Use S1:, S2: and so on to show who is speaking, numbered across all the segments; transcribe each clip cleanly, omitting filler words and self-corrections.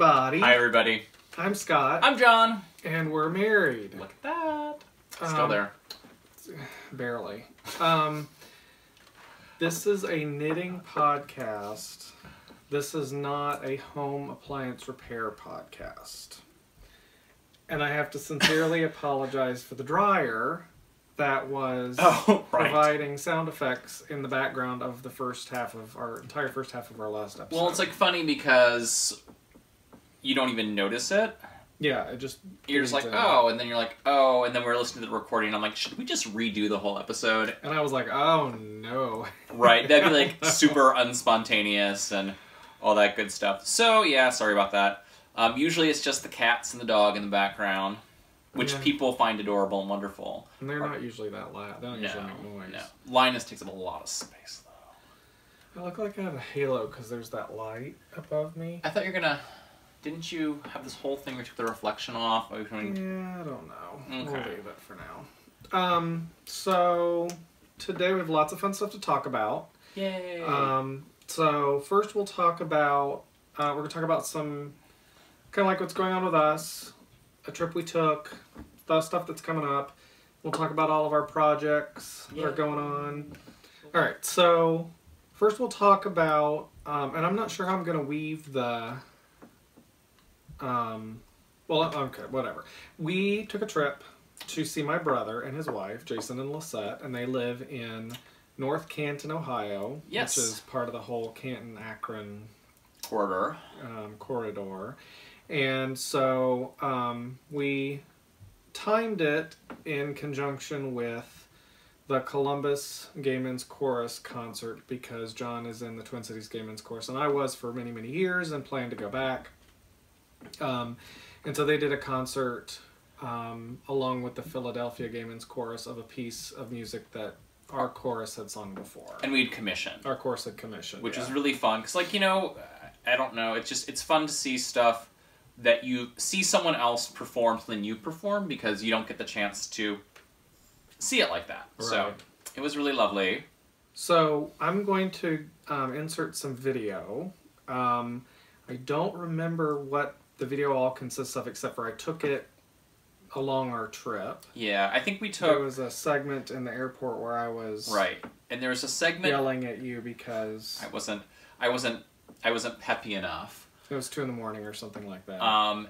S1: everybody.
S2: Hi, everybody.
S1: I'm Scott.
S2: I'm John.
S1: And we're married.
S2: Look at that. Still there.
S1: Barely. This is a knitting podcast. This is not a home appliance repair podcast. And I have to sincerely apologize for the dryer that was providing sound effects in the background of the entire first half of our last episode.
S2: Well, it's like funny because you don't even notice it.
S1: Yeah, it just...
S2: You're just like, oh, and then you're like, oh, and then we're listening to the recording, and I'm like, should we just redo the whole episode?
S1: And I was like, oh, no.
S2: Right, that'd be like super unspontaneous and all that good stuff. So, yeah, sorry about that. Usually it's just the cats and the dog in the background, which people find adorable and wonderful.
S1: And they're not usually that loud. They don't usually make noise.
S2: No. Linus takes up a lot of space, though.
S1: I look like I have a halo because there's that light above me.
S2: I thought you were gonna... Didn't you have this whole thing where you took the reflection off?
S1: Yeah, I don't know.
S2: Okay.
S1: We'll leave it for now. So today we have lots of fun stuff to talk about.
S2: Yay!
S1: So first we'll talk about, we're going to talk about some, kind of like what's going on with us, a trip we took, the stuff that's coming up. We'll talk about all of our projects that are going on. Alright, so first we'll talk about, and I'm not sure how I'm going to weave the... well, okay, whatever. We took a trip to see my brother and his wife, Jason and Lisette, and they live in North Canton, Ohio, which is part of the whole Canton-Akron corridor. And so we timed it in conjunction with the Columbus Gay Men's Chorus concert because John is in the Twin Cities Gay Men's Chorus, and I was for many, many years and planned to go back. And so they did a concert along with the Philadelphia Gay Men's Chorus of a piece of music that our chorus had sung before. And we'd commissioned. Our chorus had commissioned,
S2: which was really fun. Because, like, you know, I don't know, it's fun to see stuff that you see someone else perform than you perform because you don't get the chance to see it like that. Right. So it was really lovely. So I'm going to insert some video. I don't remember what the video all consists of, except for I took it along our trip. Yeah, I think we took... There was a segment in the airport where I was... Right, and there was a segment... Yelling at you because... I wasn't peppy enough. It was 2 in the morning or something like that.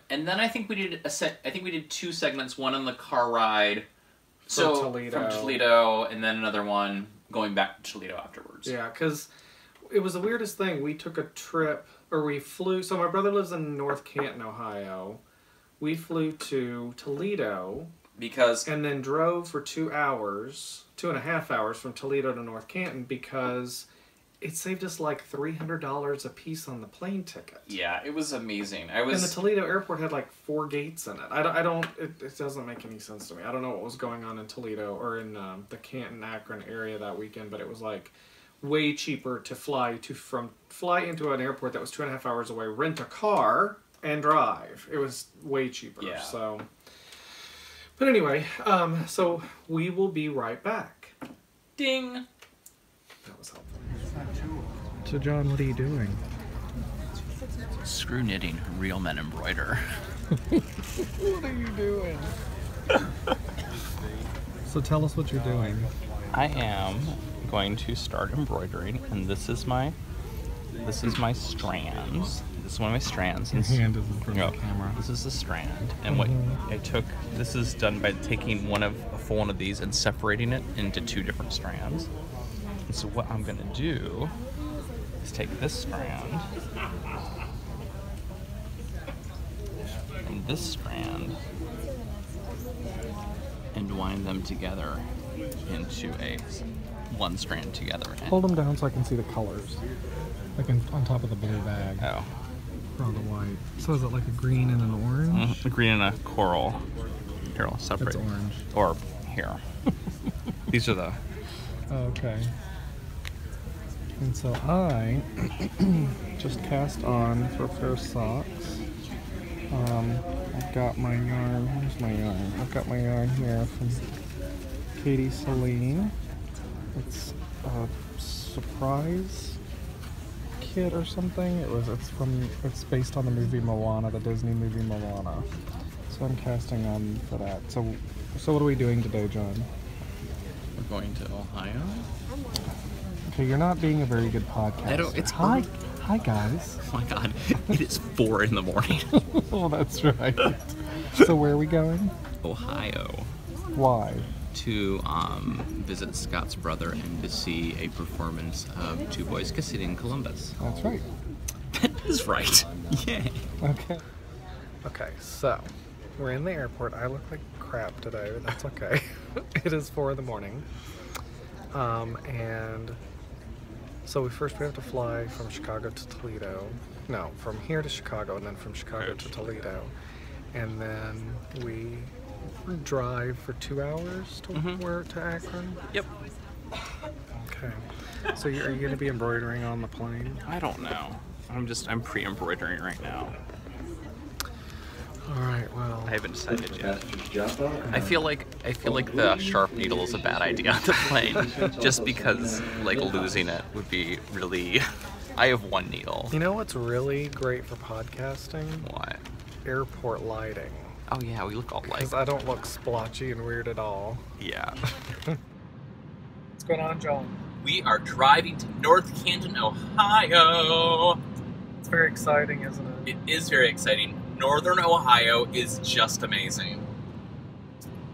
S2: And then I think we did 2 segments, one on the car ride... From Toledo, and then another one going back to Toledo afterwards. Yeah, because it was the weirdest thing. We took a trip... Or we flew, so my brother lives in North Canton, Ohio. We flew to Toledo. And then drove for 2 hours, 2.5 hours from Toledo to North Canton because it saved us like $300 a piece on the plane ticket. Yeah, it was amazing. And the Toledo airport had like 4 gates in it. It doesn't make any sense to me. I don't know what was going on in Toledo or in the Canton-Akron area that weekend, but it was like... way cheaper to fly into an airport that was 2.5 hours away, rent a car, and drive. It was way cheaper. Yeah. So, but anyway, so we will be right back. Ding. That was helpful. So John, what are you doing? Screw knitting. Real men embroider.
S1: What are you doing? So tell us what you're doing.
S2: I am going to start embroidering, and this is my strands. This is one of my strands.
S1: Your hand is in front of the camera.
S2: This is the strand, and what I took. This is done by taking a full one of these and separating it into 2 different strands. And so what I'm gonna do is take this strand and this strand and wind them together into one strand together.
S1: Hold them down so I can see the colors. Like on top of the blue bag.
S2: Oh.
S1: For all the white. So is it like a green and an orange?
S2: A green and a coral. Here, I'll separate.
S1: It's orange.
S2: Or here. These are the...
S1: Okay. And so I just cast on for a pair of socks. I've got my yarn. Where's my yarn? I've got my yarn here from Katie Celine. It's a surprise kit or something. It's based on the movie Moana, the Disney movie Moana. So I'm casting on for that. So what are we doing today, John?
S2: We're going to Ohio.
S1: Okay, you're not being a very good podcaster.
S2: It's
S1: hi guys.
S2: Oh my god, it is 4 in the morning.
S1: Oh, that's right. So where are we going?
S2: Ohio.
S1: Why?
S2: To visit Scott's brother and to see a performance of Two Boys Kissing in Columbus.
S1: That's right.
S2: That is right. Yay.
S1: Okay. Okay, so we're in the airport. I look like crap today, but that's okay. It is 4 in the morning. And so we have to fly from Chicago to Toledo. No, from here to Chicago, and then from Chicago to Toledo. And then we drive for 2 hours to Akron?
S2: Yep.
S1: Okay. So are you going to be embroidering on the plane?
S2: I don't know. I'm pre-embroidering right now.
S1: All right. Well,
S2: I haven't decided yet. I feel like the sharp needle is a bad idea on the plane, just because like losing it would be really. I have 1 needle.
S1: You know what's really great for podcasting?
S2: What?
S1: Airport lighting.
S2: Oh yeah, we look all like.
S1: Because I don't look splotchy and weird at all.
S2: Yeah.
S1: What's going on, John?
S2: We are driving to North Canton, Ohio.
S1: It's very exciting, isn't it?
S2: It is very exciting. Northern Ohio is just amazing.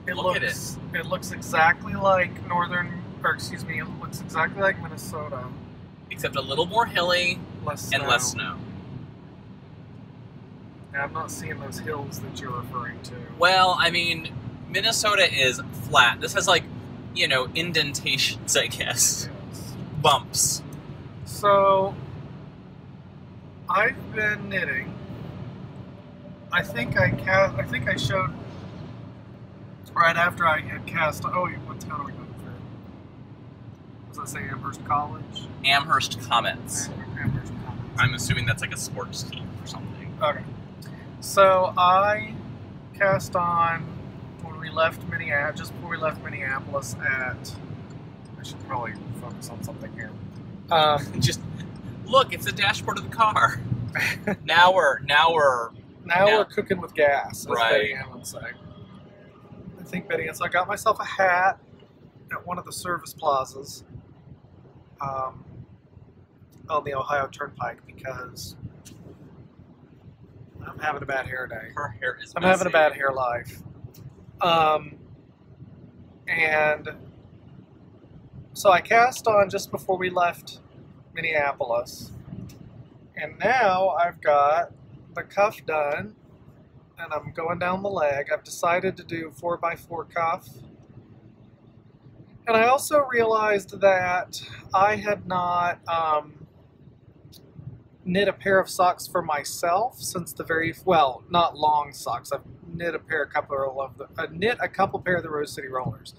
S2: Look at it.
S1: It looks exactly like it looks exactly like Minnesota.
S2: Except a little more hilly
S1: Less
S2: and
S1: snow.
S2: less snow.
S1: I'm not seeing those hills that you're referring to.
S2: Well, I mean, Minnesota is flat. This has, like, you know, indentations, I guess.
S1: Yes.
S2: Bumps.
S1: So, I've been knitting. I think I showed right after I had cast. Oh, what town are we going through? Does that say Amherst College?
S2: Amherst Comets.
S1: Amherst College.
S2: I'm assuming that's like a sports team or something.
S1: Okay. So I cast on when we left Minneapolis, just before we left Minneapolis at. I should probably focus on something here.
S2: Just look, it's the dashboard of the car. Now we're
S1: cooking with gas, as
S2: right.
S1: Betty Ann would say. I think Betty Ann. So I got myself a hat at one of the service plazas on the Ohio Turnpike because I'm having a bad hair day.
S2: Her hair is
S1: I'm
S2: messy.
S1: having a bad hair life. And so I cast on just before we left Minneapolis. And now I've got the cuff done. And I'm going down the leg. I've decided to do 4x4 cuff. And I also realized that I had not knit a pair of socks for myself since not long socks. I've knit a couple pair of the Rose City Rollers,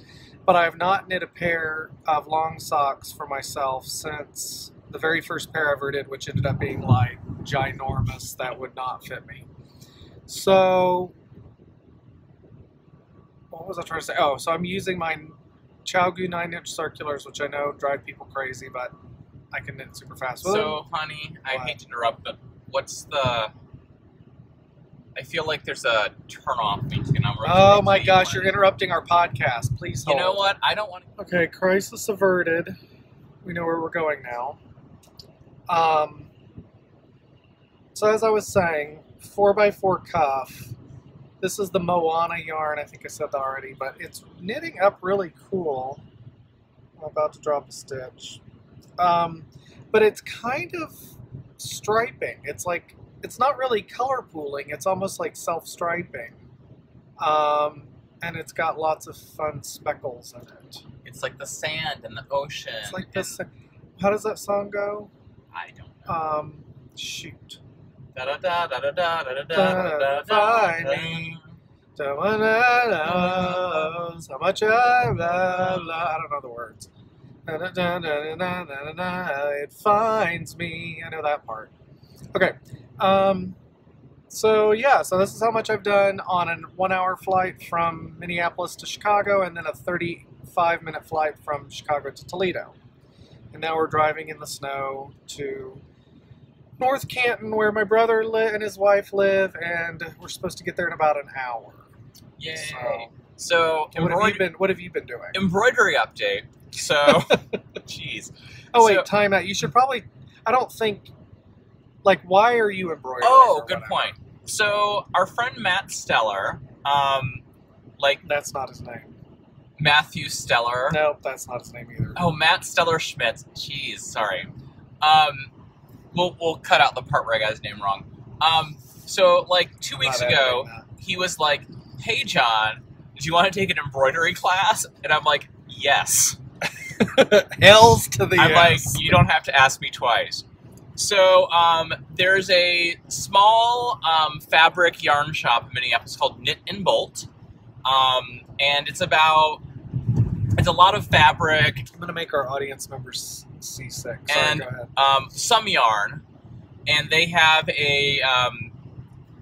S1: but I have not knit a pair of long socks for myself since the very first pair I ever did, which ended up being like ginormous that would not fit me. So what was I trying to say? Oh, so I'm using my Chowgu 9-inch circulars, which I know drive people crazy, but I can knit super fast.
S2: So, honey, I hate to interrupt, but what's the... I feel like there's a turn-off music, and I'm really...
S1: Oh my gosh, you're interrupting our podcast. Please hold.
S2: You know what? I don't want to...
S1: Okay, crisis averted. We know where we're going now. So as I was saying, 4x4 cuff. This is the Moana yarn. I think I said that already, but it's knitting up really cool. I'm about to drop a stitch. But it's kind of striping. It's like, it's not really color pooling. It's almost like self-striping. And it's got lots of fun speckles in it.
S2: It's like the sand and the ocean.
S1: It's like this. How does that song go?
S2: I don't know.
S1: Shoot.
S2: Da da da da da da da da da da da.
S1: Someone knows how much I love. I don't know the words. It finds me. I know that part. Okay. So yeah, so this is how much I've done on a 1-hour flight from Minneapolis to Chicago, and then a 35-minute flight from Chicago to Toledo. And now we're driving in the snow to North Canton, where my brother and his wife live, and we're supposed to get there in about an hour.
S3: Yay!
S1: So what have you been doing?
S3: Embroidery update. So, jeez.
S1: Oh wait, time out. You should probably. I don't think. Like, why are you embroidering?
S3: Oh, good point. So our friend Matt Steller,
S1: that's not his name.
S3: Matthew Steller.
S1: Nope, that's not his name either.
S3: Oh, Matt Steller Schmidt. Jeez, sorry. We'll cut out the part where I got his name wrong. So like 2 weeks ago, he was like, "Hey John, do you want to take an embroidery class?" And I'm like, "Yes."
S1: Hells to the
S3: I'm
S1: yes.
S3: like, you don't have to ask me twice. So there's a small fabric yarn shop in Minneapolis called Knit and Bolt, and it's a lot of fabric.
S1: I'm gonna make our audience members seasick.
S3: And
S1: go ahead.
S3: Some yarn, and they have a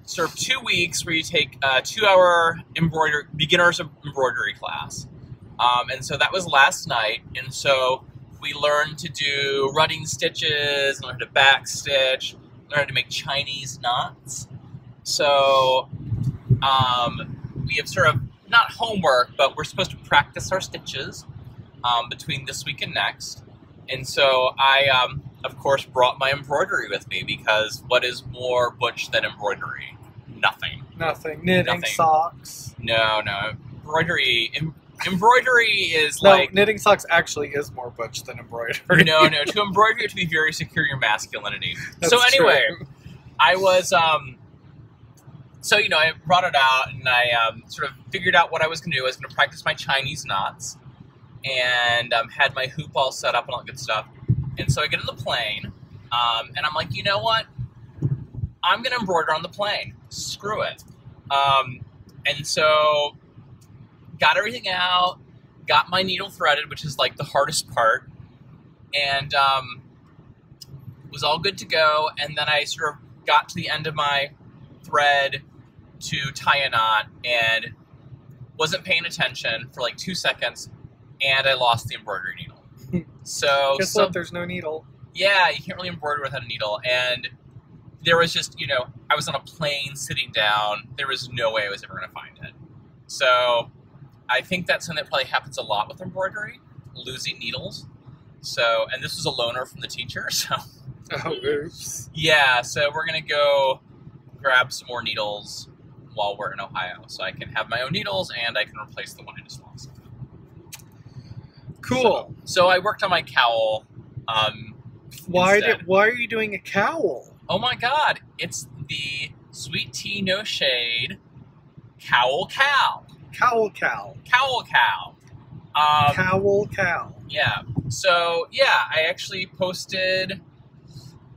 S3: sort of 2 weeks where you take a 2-hour beginner's embroidery class, and so that was last night, and so we learned to do running stitches, learned to back stitch, learned to make Chinese knots. So we have sort of not homework, but we're supposed to practice our stitches between this week and next. And so I, of course, brought my embroidery with me, because what is more butch than embroidery? Nothing.
S1: Nothing. Knitting
S3: Nothing.
S1: Socks.
S3: No. Embroidery is
S1: No,
S3: like...
S1: knitting socks actually is more butch than embroidery.
S3: No. To embroider, you have to be very secure in your masculinity.
S1: That's
S3: so anyway,
S1: true.
S3: I was... So, I brought it out, and I sort of figured out what I was going to do. I was going to practice my Chinese knots, and had my hoop all set up and all that good stuff. And so I get on the plane, and I'm like, you know what? I'm going to embroider on the plane. Screw it. And so got everything out, got my needle threaded, which is like the hardest part, and was all good to go. And then I sort of got to the end of my thread to tie a knot and wasn't paying attention for like 2 seconds, and I lost the embroidery needle. So
S1: guess what? There's no needle.
S3: Yeah, you can't really embroider without a needle. And there was just, I was on a plane sitting down. There was no way I was ever going to find it. So I think that's something that probably happens a lot with embroidery, losing needles. So, and this was a loaner from the teacher, so.
S1: Oh, oops.
S3: Yeah, so we're going to go grab some more needles while we're in Ohio, so I can have my own needles and I can replace the one I just lost.
S1: Cool.
S3: So I worked on my cowl.
S1: Why are you doing a cowl?
S3: Oh my god, it's the SweetTeaNoShade Cowl.
S1: Cowl. Cowl.
S3: Yeah. So, yeah, I actually posted,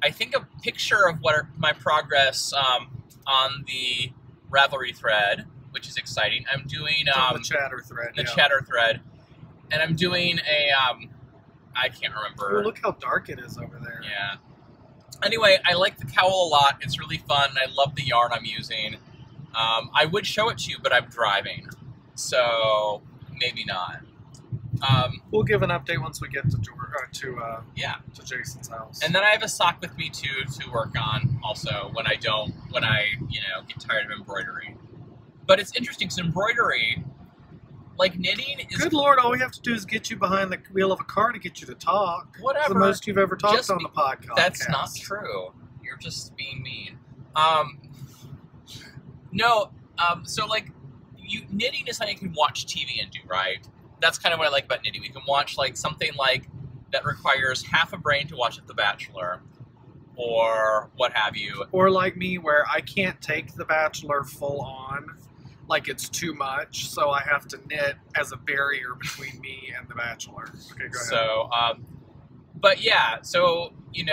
S3: I think, a picture of my progress on the Ravelry thread, which is exciting. I'm doing...
S1: the chatter thread.
S3: Chatter thread. And I'm doing a... I can't remember.
S1: Oh, look how dark it is over there.
S3: Yeah. Anyway, I like the cowl a lot. It's really fun. I love the yarn I'm using. I would show it to you, but I'm driving. So, maybe not.
S1: We'll give an update once we get to Jason's house.
S3: And then I have a sock with me too to work on also when I get tired of embroidery. But it's interesting because embroidery, like knitting, is...
S1: Good Lord, all we have to do is get you behind the wheel of a car to get you to talk.
S3: Whatever.
S1: It's the most you've ever talked on the podcast.
S3: That's not true. You're just being mean. No, so like, knitting is something you can watch TV and do, right? That's kind of what I like about knitting. We can watch like something like that requires half a brain to watch The Bachelor, or what have you.
S1: Or like me, where I can't take The Bachelor full on, like it's too much, so I have to knit as a barrier between me and The Bachelor. Okay, go ahead.
S3: So, but yeah, so you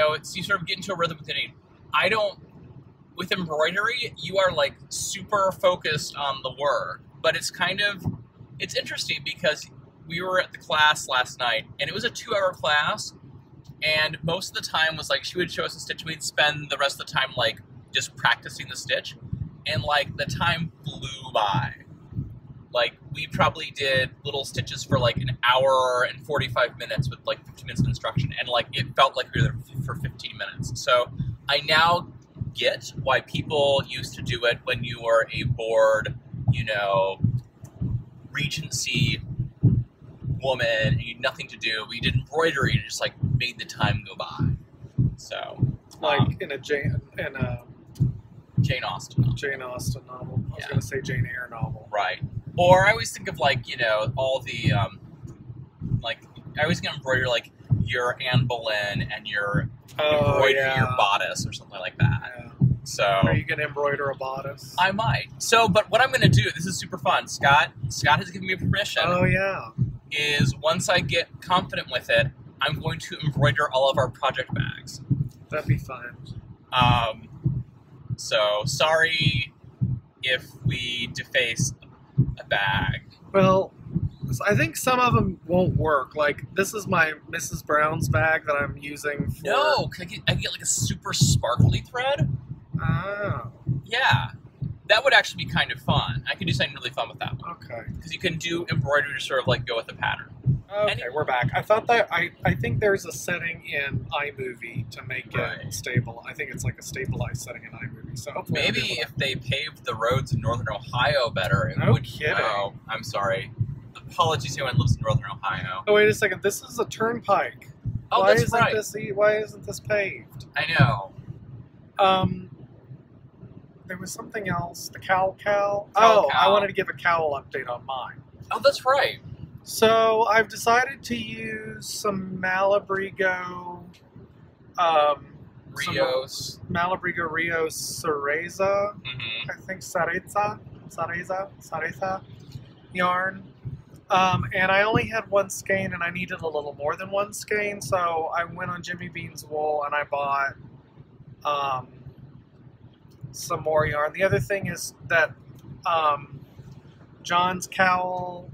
S3: sort of get into a rhythm with knitting. With embroidery, you are like super focused on the work, but it's interesting because we were at the class last night, and it was a 2-hour class, and most of the time was like she would show us a stitch, and we'd spend the rest of the time like just practicing the stitch, and like the time blew by. Like we probably did little stitches for like an hour and 45 minutes with like 15 minutes of instruction, and like it felt like we were there for 15 minutes. So I now get why people used to do it when you were a bored, Regency woman and you had nothing to do, but you did embroidery and it just like made the time go by. So,
S1: like in a
S3: Jane Austen
S1: novel. I was going to say Jane Eyre novel.
S3: Right. Or I always think of all the I always get embroidery like your Anne Boleyn and your embroidery your bodice or something like that.
S1: Yeah.
S3: So
S1: are you going to embroider a bodice?
S3: I might. So, but what I'm going to do, this is super fun. Scott has given me permission.
S1: Oh yeah.
S3: Is once I get confident with it, I'm going to embroider all of our project bags.
S1: That'd be fun.
S3: So sorry if we deface a bag.
S1: Well, I think some of them won't work. Like, this is my Mrs. Brown's bag that I'm using for...
S3: No, I get like a super sparkly thread?
S1: Oh.
S3: Yeah. That would actually be kind of fun. I could do something really fun with that one.
S1: Okay.
S3: Because you can do embroidery to sort of like go with the pattern.
S1: Okay, we're back. I thought that... I think there's a setting in iMovie to make it stable. I think it's like a stabilized setting in iMovie. So hopefully
S3: maybe if they paved the roads in northern Ohio better, it would...
S1: kidding.
S3: Oh, I'm sorry. Apologies to anyone who lives in northern Ohio.
S1: Oh, wait a second. This is a turnpike.
S3: Oh, that's right.
S1: Why isn't this paved?
S3: I know.
S1: There was something else. The Cowl.
S3: Cowl.
S1: I wanted to give a Cowl update on mine.
S3: Oh, that's right.
S1: So I've decided to use some Malabrigo,
S3: Rios.
S1: Malabrigo Rios Cereza.
S3: Mm-hmm.
S1: I think Cereza yarn. And I only had one skein, and I needed a little more than one skein, so I went on Jimmy Bean's Wool and I bought some more yarn. The other thing is that John's Cowl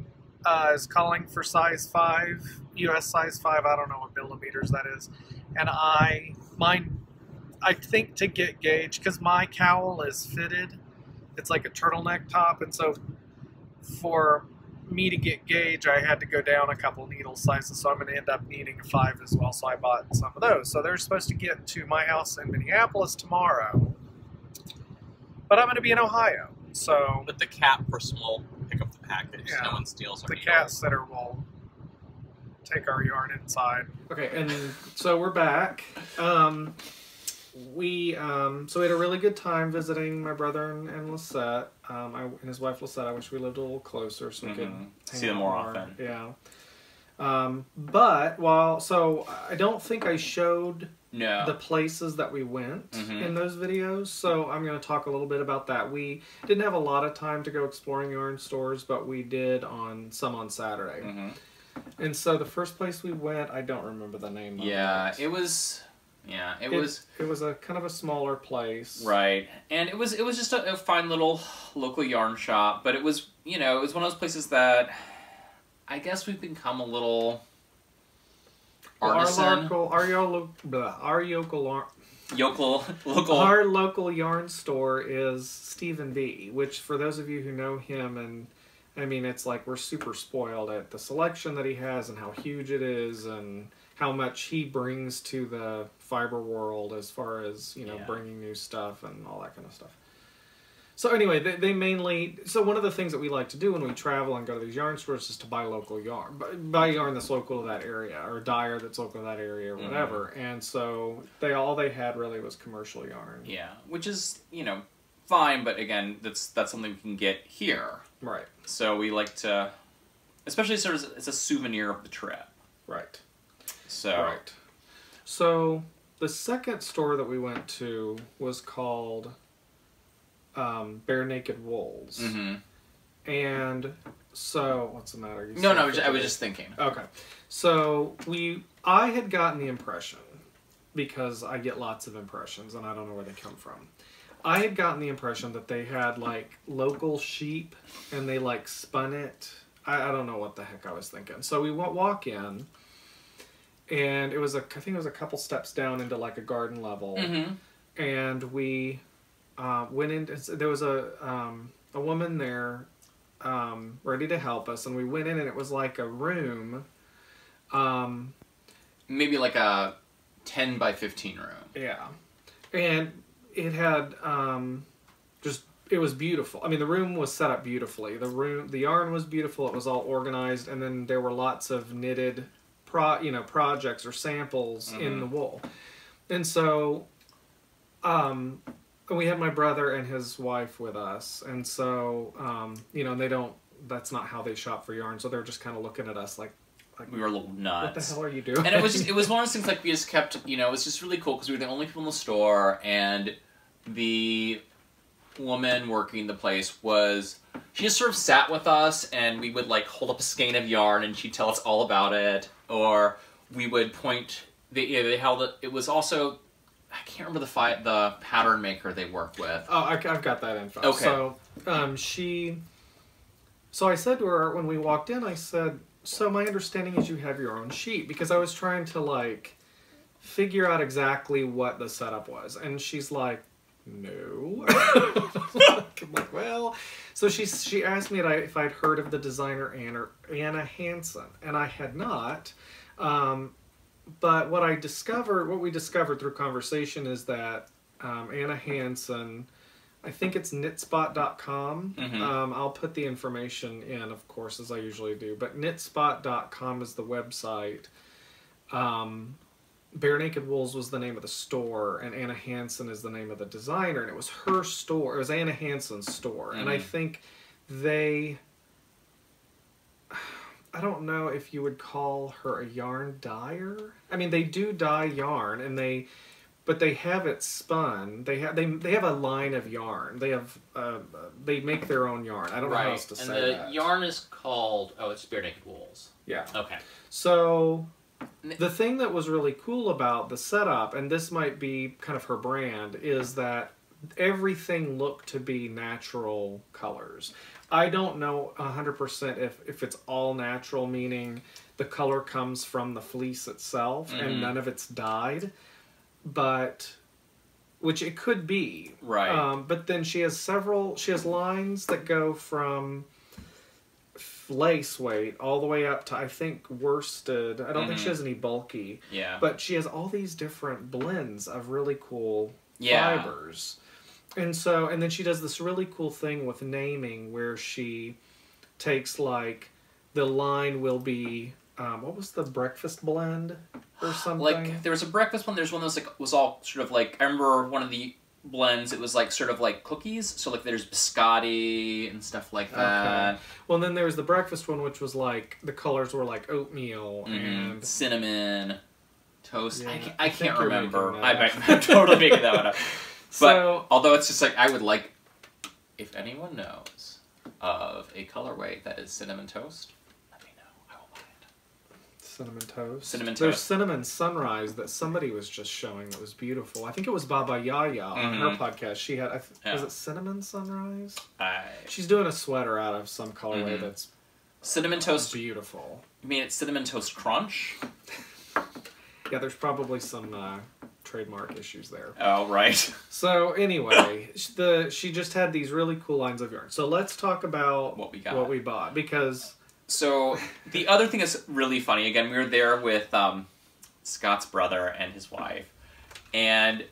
S1: is calling for size 5, US size 5. I don't know what millimeters that is. And I think to get gauge, because my cowl is fitted, it's like a turtleneck top, and so for me to get gauge, I had to go down a couple needle sizes, so I'm going to end up needing a 5 as well, so I bought some of those. So they're supposed to get to my house in Minneapolis tomorrow, but I'm going to be in Ohio, so...
S3: With the cat person will pick up the package,
S1: Yeah.
S3: no one steals our
S1: The
S3: needles.
S1: cat sitter will take our yarn inside.
S4: Okay, and so we're back. We had a really good time visiting my brother and Lisette, and his wife Lisette. I wish we lived a little closer so we could
S2: see them more often.
S4: Yeah. But I don't think I showed the places that we went in those videos, so I'm going to talk a little bit about that. We didn't have a lot of time to go exploring yarn stores, but we did on Saturday. And so the first place we went, I don't remember the name of it.
S2: It was
S4: a kind of a smaller place.
S2: Right. And it was just a fine little local yarn shop, but it was one of those places that I guess we've become a little artisan.
S4: Our local yarn store is Stephen B, which for those of you who know him, and I mean, it's like we're super spoiled at the selection that he has and how huge it is and how much he brings to the fiber world as far as, bringing new stuff and all that kind of stuff. So anyway, they mainly... So one of the things that we like to do when we travel and go to these yarn stores is to buy local yarn. Buy yarn that's local to that area, or dyer that's local to that area, or whatever. And so all they had really was commercial yarn.
S2: Yeah, which is, fine, but again, that's something we can get here.
S4: Right.
S2: So we like to... Especially sort of it's a souvenir of the trip.
S4: Right.
S2: So
S4: the second store that we went to was called Bare Naked Wools. And so, what's the matter?
S2: I was just thinking.
S4: Okay. So I had gotten the impression, because I get lots of impressions and I don't know where they come from. I had gotten the impression that they had like local sheep and they like spun it. I don't know what the heck I was thinking. So we walk in, and I think it was a couple steps down into like a garden level, and we went in. There was a woman there, ready to help us, and we went in, and it was like a room,
S2: maybe like a 10 by 15 room.
S4: Yeah,
S1: and it had just, it was beautiful. I mean, the room was set up beautifully. The yarn was beautiful. It was all organized, and then there were lots of knitted projects or samples in the wool. And so we had my brother and his wife with us, and so they don't, that's not how they shop for yarn, so they're just kind of looking at us like
S2: we were a little nuts.
S1: What the hell are you doing?
S2: And it was one of those things, like, we just kept, it was just really cool because we were the only people in the store, and the woman working the place she just sort of sat with us, and we would, like, hold up a skein of yarn and she'd tell us all about it, or we would point, they held it, it was also, I can't remember the pattern maker they work with.
S1: Oh, I've got that info.
S2: Okay.
S1: So I said to her when we walked in, I said, so my understanding is you have your own sheet, because I was trying to, like, figure out exactly what the setup was, and she's like, no. I'm like, well, so she asked me if I'd heard of the designer Anna Hansen, and I had not. But what we discovered through conversation is that Anna Hansen, I think it's knitspot.com. I'll put the information in, of course, as I usually do, but knitspot.com is the website. Bare Naked Wools was the name of the store, and Anna Hansen is the name of the designer, and it was her store. It was Anna Hansen's store, and I think I don't know if you would call her a yarn dyer. I mean, they do dye yarn, but they have it spun. They have a line of yarn. They make their own yarn. I don't know how else to say that.
S2: And the yarn is called, it's Bare Naked Wools.
S1: Yeah.
S2: Okay.
S1: So the thing that was really cool about the setup, and this might be kind of her brand, is that everything looked to be natural colors. I don't know 100% if it's all natural, meaning the color comes from the fleece itself and none of it's dyed, which it could be.
S2: Right.
S1: But then she has lines that go from lace weight all the way up to, I think, worsted. I don't think she has any bulky.
S2: Yeah.
S1: But she has all these different blends of really cool fibers. And then she does this really cool thing with naming where she takes, like, the line will be, what was the breakfast blend or something?
S2: Like, there was a breakfast one, there's one that was, like, was all sort of, like, I remember one of the blends, it was, like, sort of like cookies, so, like, there's biscotti and stuff like that.
S1: Okay. Well, then there was the breakfast one, which was, like, the colors were, like, oatmeal and
S2: cinnamon toast.
S1: Yeah,
S2: I can't remember.
S1: I'm
S2: totally making that one up. But,
S1: so,
S2: although it's just, like, I would like, if anyone knows of a colorway that is cinnamon toast, let me know. I will buy it.
S1: Cinnamon toast.
S2: Cinnamon toast.
S1: There's cinnamon sunrise that somebody was just showing that was beautiful. I think it was Baba Yaya on her podcast. She had, was it cinnamon sunrise? She's doing a sweater out of some colorway that's
S2: cinnamon toast.
S1: Beautiful.
S2: You mean it's cinnamon toast crunch?
S1: Yeah, there's probably some trademark issues there.
S2: Oh, right.
S1: So anyway, she just had these really cool lines of yarn. So let's talk about
S2: what we got.
S1: What we bought, because
S2: so the other thing is really funny. Again, we were there with Scott's brother and his wife, and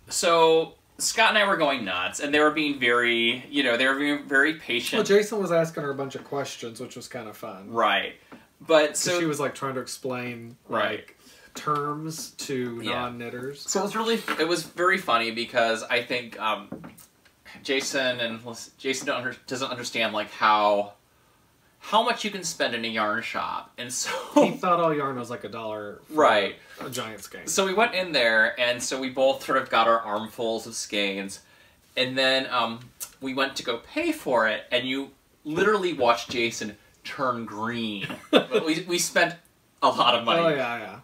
S2: so Scott and I were going nuts, and they were being very, very patient.
S1: Well, Jason was asking her a bunch of questions, which was kind of fun.
S2: Right. But so
S1: she was like trying to explain like terms to non-knitters.
S2: So it was very funny because I think Jason doesn't understand like how much you can spend in a yarn shop, and so
S1: he thought all yarn was like $1 for a giant skein.
S2: So we went in there, and so we both sort of got our armfuls of skeins, and then we went to go pay for it, and you literally watched Jason turn green. we spent a lot of money.
S1: Oh yeah.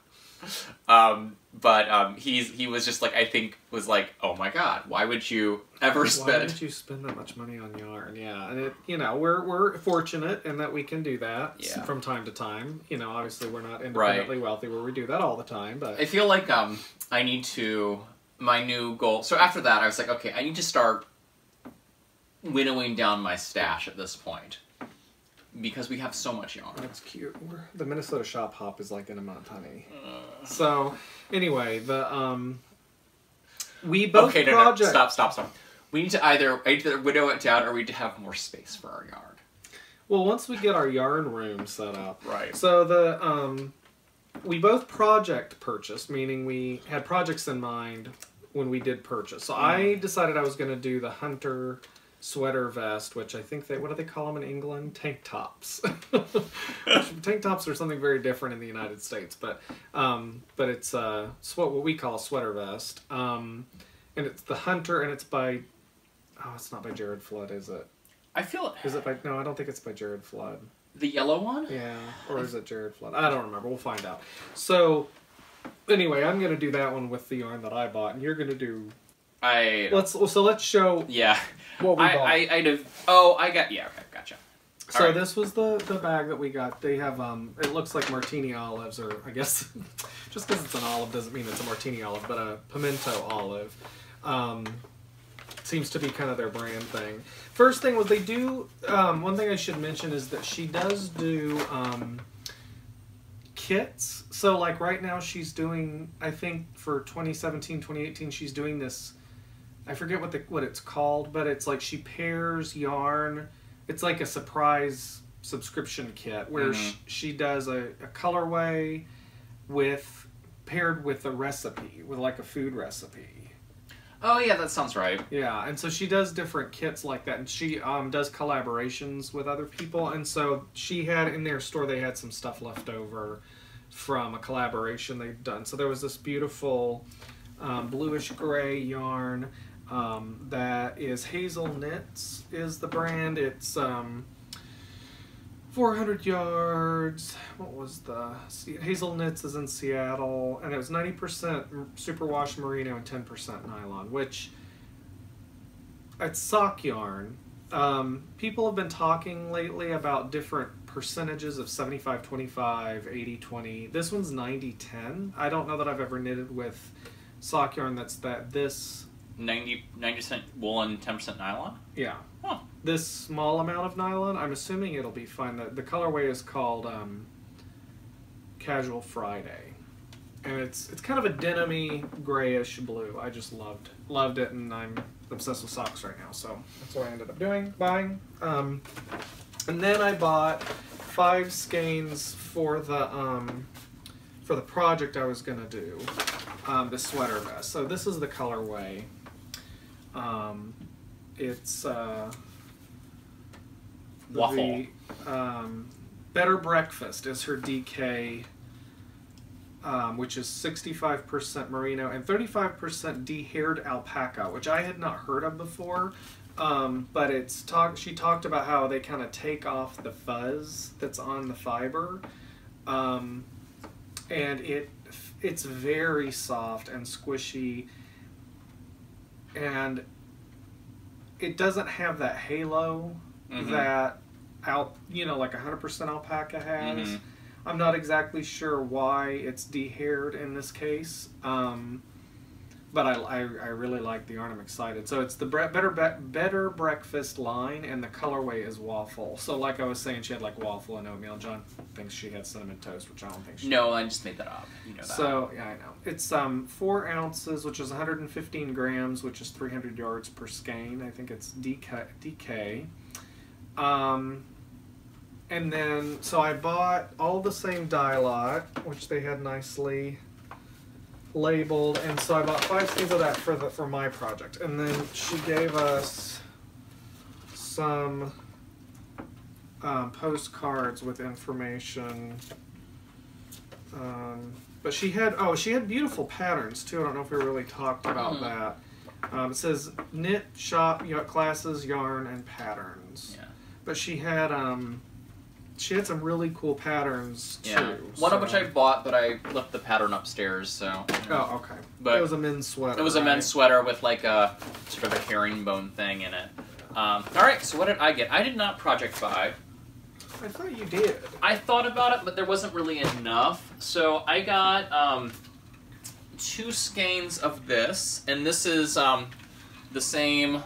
S2: But he was just like, I think was like, oh my god, why would you ever spend?
S1: Why would you spend that much money on yarn? Yeah, and we're fortunate in that we can do that from time to time. Obviously we're not independently wealthy where we do that all the time. But
S2: I feel like I need to, my new goal. So after that, I was like, okay, I need to start winnowing down my stash at this point. Because we have so much yarn.
S1: That's cute. The Minnesota shop hop is like in a month, honey. So, anyway, We both project...
S2: Stop. We need to either window it down or we need to have more space for our yarn.
S1: Well, once we get our yarn room set up.
S2: Right.
S1: So we both project purchased, meaning we had projects in mind when we did purchase. So I decided I was going to do the hunter sweater vest, which I think what do they call them in England? Tank tops. Tank tops are something very different in the United States, but it's what we call a sweater vest. And it's the hunter, and it's by... Oh, it's not by Jared Flood, is it?
S2: I feel...
S1: Is it by... No, I don't think it's by Jared Flood.
S2: The yellow one?
S1: Yeah. Or is it Jared Flood? I don't remember. We'll find out. So, anyway, I'm going to do that one with the yarn that I bought, and you're going to do... Let's show...
S2: Yeah.
S1: What we bought.
S2: I got... Yeah, okay, gotcha.
S1: So this was the bag that we got. They have, it looks like martini olives, or I guess, just because it's an olive doesn't mean it's a martini olive, but a pimento olive. Seems to be kind of their brand thing. First thing was they do, one thing I should mention is that she does do kits. So like right now she's doing, I think for 2017, 2018, she's doing this, I forget what it's called, but it's like she pairs yarn. It's like a surprise subscription kit where she does a colorway paired with a recipe, with like a food recipe.
S2: Oh yeah, that sounds right.
S1: Yeah, and so she does different kits like that, and she does collaborations with other people, and so she had in their store, they had some stuff left over from a collaboration they've done. So there was this beautiful bluish gray yarn that is Hazel Knits is the brand. It's 400 yards. What was the... Hazel Knits is in Seattle, and it was 90% superwash merino and 10% nylon, which it's sock yarn. People have been talking lately about different percentages of 75-25, 80-20. This one's 90-10. I don't know that I've ever knitted with sock yarn that's this...
S2: 90% woolen, 10% nylon?
S1: Yeah.
S2: Huh.
S1: This small amount of nylon, I'm assuming it'll be fine. The colorway is called Casual Friday. And it's kind of a denim-y, grayish blue. I just loved it, and I'm obsessed with socks right now. So that's what I ended up buying. And then I bought 5 skeins for the project I was going to do, the sweater vest. So this is the colorway. It's
S2: waffle.
S1: Better Breakfast is her DK, which is 65% merino and 35% de-haired alpaca, which I had not heard of before. But she talked about how they kind of take off the fuzz that's on the fiber, and it's very soft and squishy. And it doesn't have that halo that like 100% alpaca has. I'm not exactly sure why it's de-haired in this case, but I really like the yarn. I'm excited. So it's the Better Breakfast line, and the colorway is waffle. So like I was saying, she had like waffle and oatmeal. John thinks she had cinnamon toast, which I don't think she
S2: No, I just made that up. You know that.
S1: So, yeah, I know. It's 4 ounces, which is 115 grams, which is 300 yards per skein. I think it's DK. And then, so I bought all the same dye lot, which they had nicely labeled, and so I bought 5 skeins of that for my project. And then she gave us some postcards with information. But she had beautiful patterns too. I don't know if we really talked about that. It says knit, shop, classes, yarn, and patterns. Yeah. But she had some really cool patterns too.
S2: Yeah. One of which I bought, but I left the pattern upstairs. So.
S1: Oh, okay.
S2: But
S1: it was a men's sweater.
S2: It was a men's sweater with like a sort of a herringbone thing in it. All right. So what did I get? I did not project buy.
S1: I thought you did.
S2: I thought about it, but there wasn't really enough. So I got 2 skeins of this, and this is the same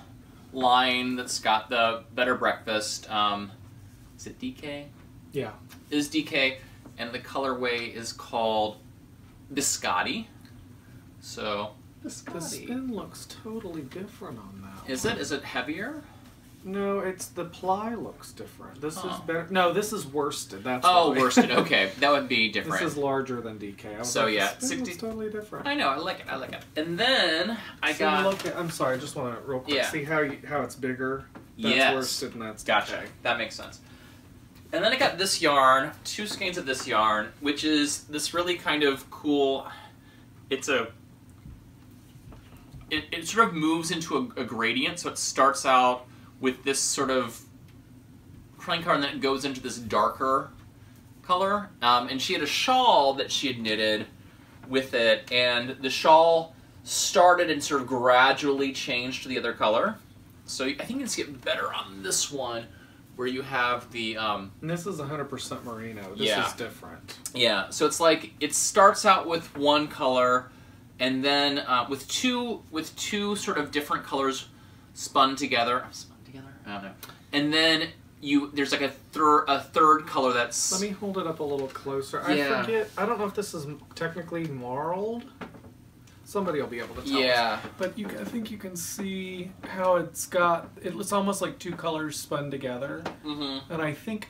S2: line that's got the Better Breakfast. Is it DK?
S1: Yeah.
S2: It is DK, and the colorway is called Biscotti. So
S1: The spin looks totally different on that.
S2: Is it? Is it heavier?
S1: No, it's the ply looks different. This is better. No, this is worsted. That's
S2: worsted. Okay, that would be different.
S1: This is larger than DK.
S2: So
S1: like,
S2: yeah,
S1: the spin looks totally different.
S2: I know. I like it. I like it. And then I got.
S1: Look at, I'm sorry. I just want to real quick see how it's bigger. That's worsted and that's
S2: gotcha.
S1: DK.
S2: That makes sense. And then I got this yarn, 2 skeins of this yarn, which is this really kind of cool. It's a. It sort of moves into a gradient, so it starts out with this sort of cream color, and then it goes into this darker color. And she had a shawl that she had knitted with it, and the shawl started and sort of gradually changed to the other color. So I think you can see it better on this one, where you have the...
S1: and this is 100% merino. This is different.
S2: Yeah, so it's like, it starts out with one color, and then with two sort of different colors spun together. I don't know. And then there's like a third color that's...
S1: Let me hold it up a little closer.
S2: Yeah.
S1: I forget. I don't know if this is technically marled. Somebody will be able to tell us. But I think you can see how it's almost like 2 colors spun together. Mm-hmm. And I think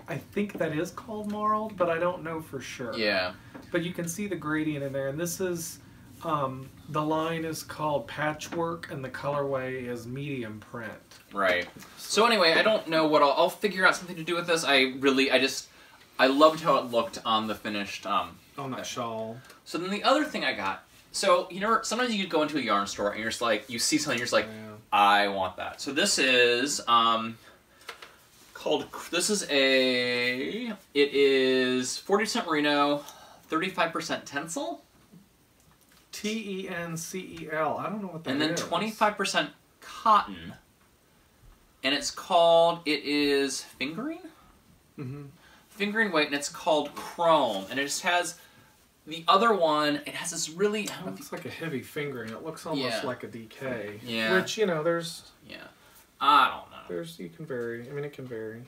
S1: that is called marled, but I don't know for sure.
S2: Yeah.
S1: But you can see the gradient in there, and this is... the line is called Patchwork, and the colorway is Medium Print.
S2: Right. So anyway, I don't know what I'll figure out something to do with this. I loved how it looked on the finished
S1: on that shawl.
S2: So then the other thing I got. So sometimes you go into a yarn store and you're just like, you see something, you're just like, I want that. So this is it is 40% merino, 35% tencel.
S1: Tencel. I don't know what that is.
S2: And then 25% cotton. And it is fingering?
S1: Mm-hmm.
S2: Fingering weight, and it's called chrome. And it just has, the other one, it has this really...
S1: It looks like a heavy fingering. It looks almost like a DK.
S2: Yeah.
S1: Which, there's...
S2: Yeah. I don't know.
S1: You can vary. I mean, it can vary.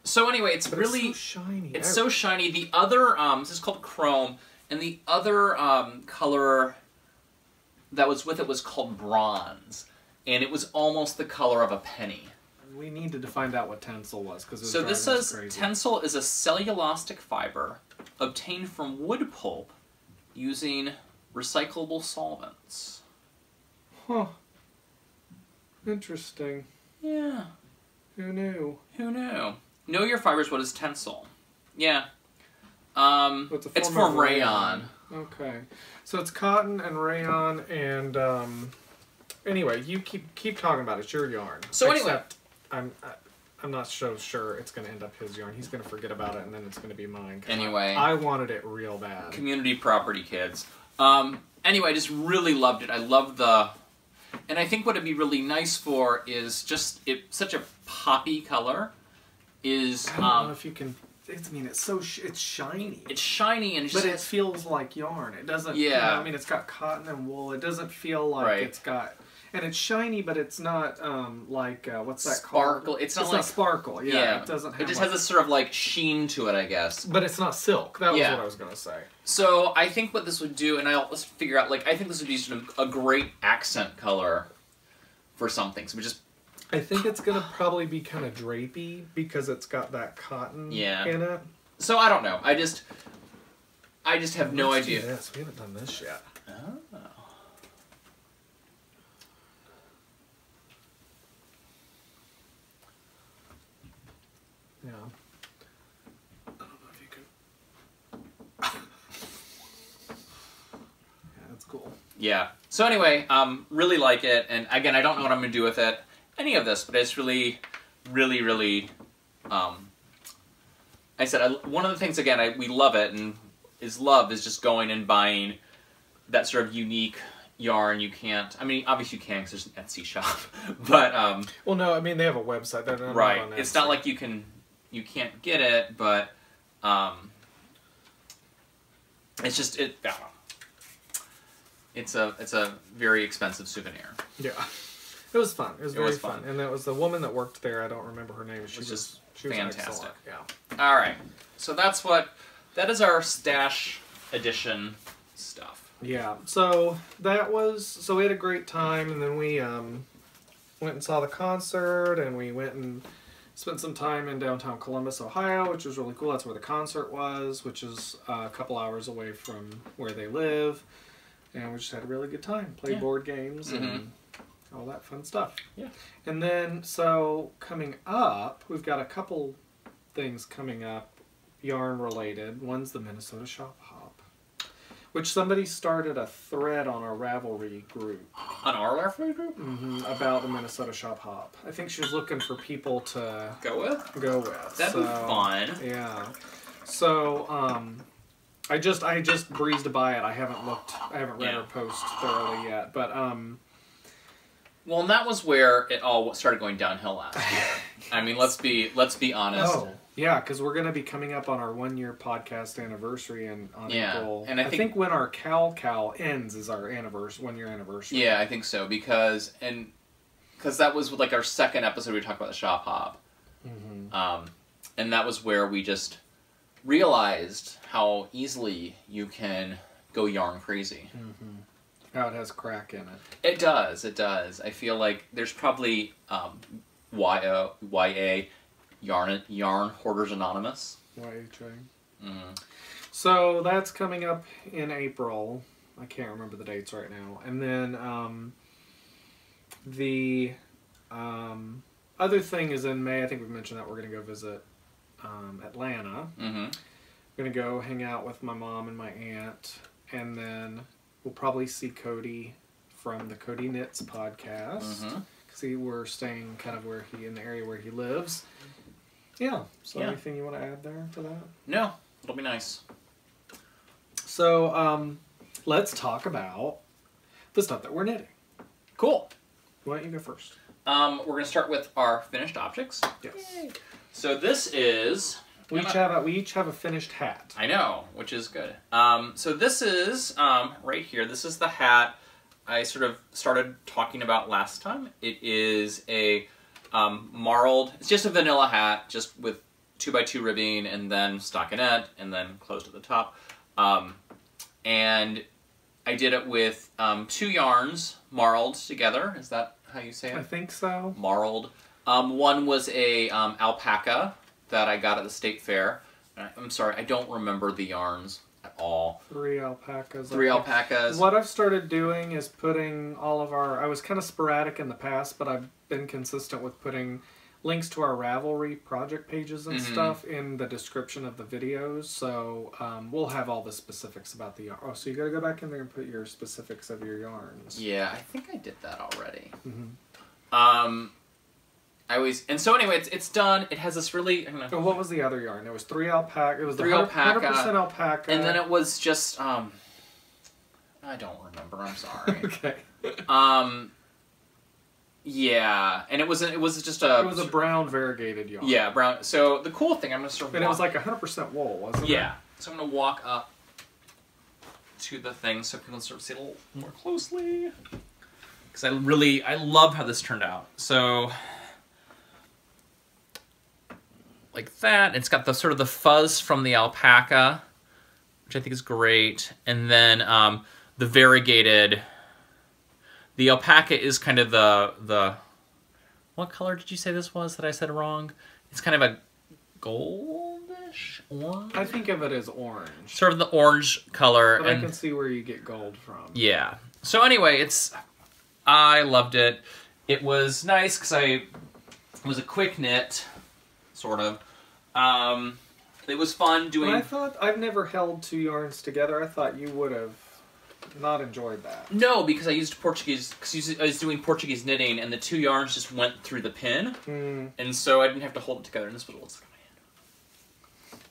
S2: So anyway, it's really...
S1: It's so shiny.
S2: It's so shiny. The other, this is called chrome. And the other color that was with it was called bronze. And it was almost the color of a penny.
S1: We needed to find out what tencel was.
S2: So this says, tencel is a cellulosic fiber obtained from wood pulp using recyclable solvents.
S1: Huh. Interesting.
S2: Yeah.
S1: Who knew?
S2: Who knew? Know your fibers, what is tencel? Yeah. It's for rayon.
S1: Okay. So it's cotton and rayon and, anyway, you keep talking about it. It's your yarn.
S2: So anyway.
S1: I'm not so sure it's going to end up his yarn. He's going to forget about it and then it's going to be mine.
S2: Anyway.
S1: I wanted it real bad.
S2: Community property, kids. Anyway, I just really loved it. I loved and I think what it'd be really nice for is just, such a poppy color is...
S1: I don't know if you can... it's shiny.
S2: It's shiny and
S1: but it feels like yarn. It doesn't. Yeah. It's got cotton and wool. It doesn't feel like it's got. And it's shiny, but it's not like what's that
S2: sparkle.
S1: called?
S2: It's not
S1: sparkle. Yeah. It doesn't.
S2: It just has this sort of like sheen to it, I guess.
S1: But it's not silk. That was what I was gonna say.
S2: So I think what this would do, and let's figure out. I think this would be sort of a great accent color for something. So we just.
S1: I think it's going to probably be kind of drapey because it's got that cotton in it.
S2: So I don't know. I just have no idea.
S1: Do this. We haven't done this yet.
S2: Oh.
S1: Yeah. I don't know if you can... Yeah, that's cool.
S2: Yeah. So anyway, really like it. And again, I don't know what I'm going to do with it. Any of this, but it's really, really, really, I said, one of the things, again, we love it, and is just going and buying that sort of unique yarn. You can't, obviously you can because there's an Etsy shop, but,
S1: well, no, they have a website. They're not
S2: right.
S1: on Etsy.
S2: It's not like you can't get it, but, it's just, it's a very expensive souvenir.
S1: Yeah. It was fun. It was very fun. And it was the woman that worked there. I don't remember her name. She was
S2: fantastic.
S1: Yeah.
S2: All right. So that is our stash edition stuff.
S1: Yeah, so that was, so we had a great time, and then we went and saw the concert, and we went and spent some time in downtown Columbus, Ohio, which was really cool. That's where the concert was, which is a couple hours away from where they live, and we just had a really good time. Played board games and all that fun stuff.
S2: Yeah.
S1: And then, so coming up, we've got a couple things coming up, yarn related. One's the Minnesota Shop Hop, which somebody started a thread on our Ravelry group.
S2: On our Ravelry group?
S1: About the Minnesota Shop Hop. I think she was looking for people to
S2: go with.
S1: That'd
S2: be fun.
S1: Yeah. So, I just breezed by it. I haven't read her post thoroughly yet, but
S2: well, and that was where it all started going downhill last year. I mean, let's be honest.
S1: Oh, yeah, because we're going to be coming up on our 1-year podcast anniversary on April.
S2: And I think
S1: when our Cowl ends is our 1-year anniversary.
S2: Yeah, I think so, because that was like our second episode we talked about the Shop Hop. And that was where we just realized how easily you can go yarn crazy.
S1: How it has crack in it.
S2: It does. I feel like there's probably YA Yarn Hoarders Anonymous.
S1: YHA. So that's coming up in April. I can't remember the dates right now. And then the other thing is in May. I think we've mentioned that we're going to go visit Atlanta. We're going to go hang out with my mom and my aunt, and then we'll probably see Cody from the Cody Knits podcast. Because we're staying kind of in the area where he lives. Yeah. So anything you want to add there to that?
S2: No, it'll be nice.
S1: So let's talk about the stuff that we're knitting.
S2: Cool.
S1: Why don't you go first?
S2: We're going to start with our finished objects.
S1: Yes.
S2: Yay. So this is...
S1: We each have a finished hat.
S2: I know, which is good. So this is, right here, this is the hat I sort of started talking about last time. It is a marled, it's just a vanilla hat, just with 2x2 ribbing, and then stockinette, and then closed at the top. And I did it with 2 yarns marled together. Is that how you say it?
S1: I think so.
S2: Marled. One was a alpaca that I got at the state fair. I'm sorry, I don't remember the yarns at all.
S1: 3 alpacas.
S2: 3 alpacas.
S1: What I've started doing is putting all of our... I was kind of sporadic in the past, but I've been consistent with putting links to our Ravelry project pages and stuff in the description of the videos. So we'll have all the specifics about the yarn. Oh, so you got to go back in there and put your specifics of your yarns.
S2: Yeah, I think I did that already. And so anyway, it's done. It has this really...
S1: So what was the other yarn? It was 3 alpaca. It was
S2: 3 alpaca.
S1: 100% alpaca.
S2: And then it was just... I don't remember. I'm sorry.
S1: Okay.
S2: Yeah, and it was just a...
S1: It was a brown variegated yarn.
S2: Yeah, brown. So the cool thing, I'm going to start...
S1: And it was like 100% wool, wasn't it?
S2: Yeah. So I'm going to walk up to the thing so people can sort of see it a little more closely. Because I love how this turned out. So... like that. It's got the sort of the fuzz from the alpaca, which I think is great. And then the variegated, the alpaca is kind of the what color did you say this was that I said wrong? It's kind of a goldish orange.
S1: I think of it as orange.
S2: Sort of the orange color.
S1: But I can see where you get gold from.
S2: Yeah. So anyway, I loved it. It was nice because it was a quick knit, sort of. It was fun doing...
S1: I thought... I've never held 2 yarns together. I thought you would have not enjoyed that.
S2: No, because I used Portuguese... Because I was doing Portuguese knitting, and the 2 yarns just went through the pin. And so I didn't have to hold it together, and this was what it looks like on my hand.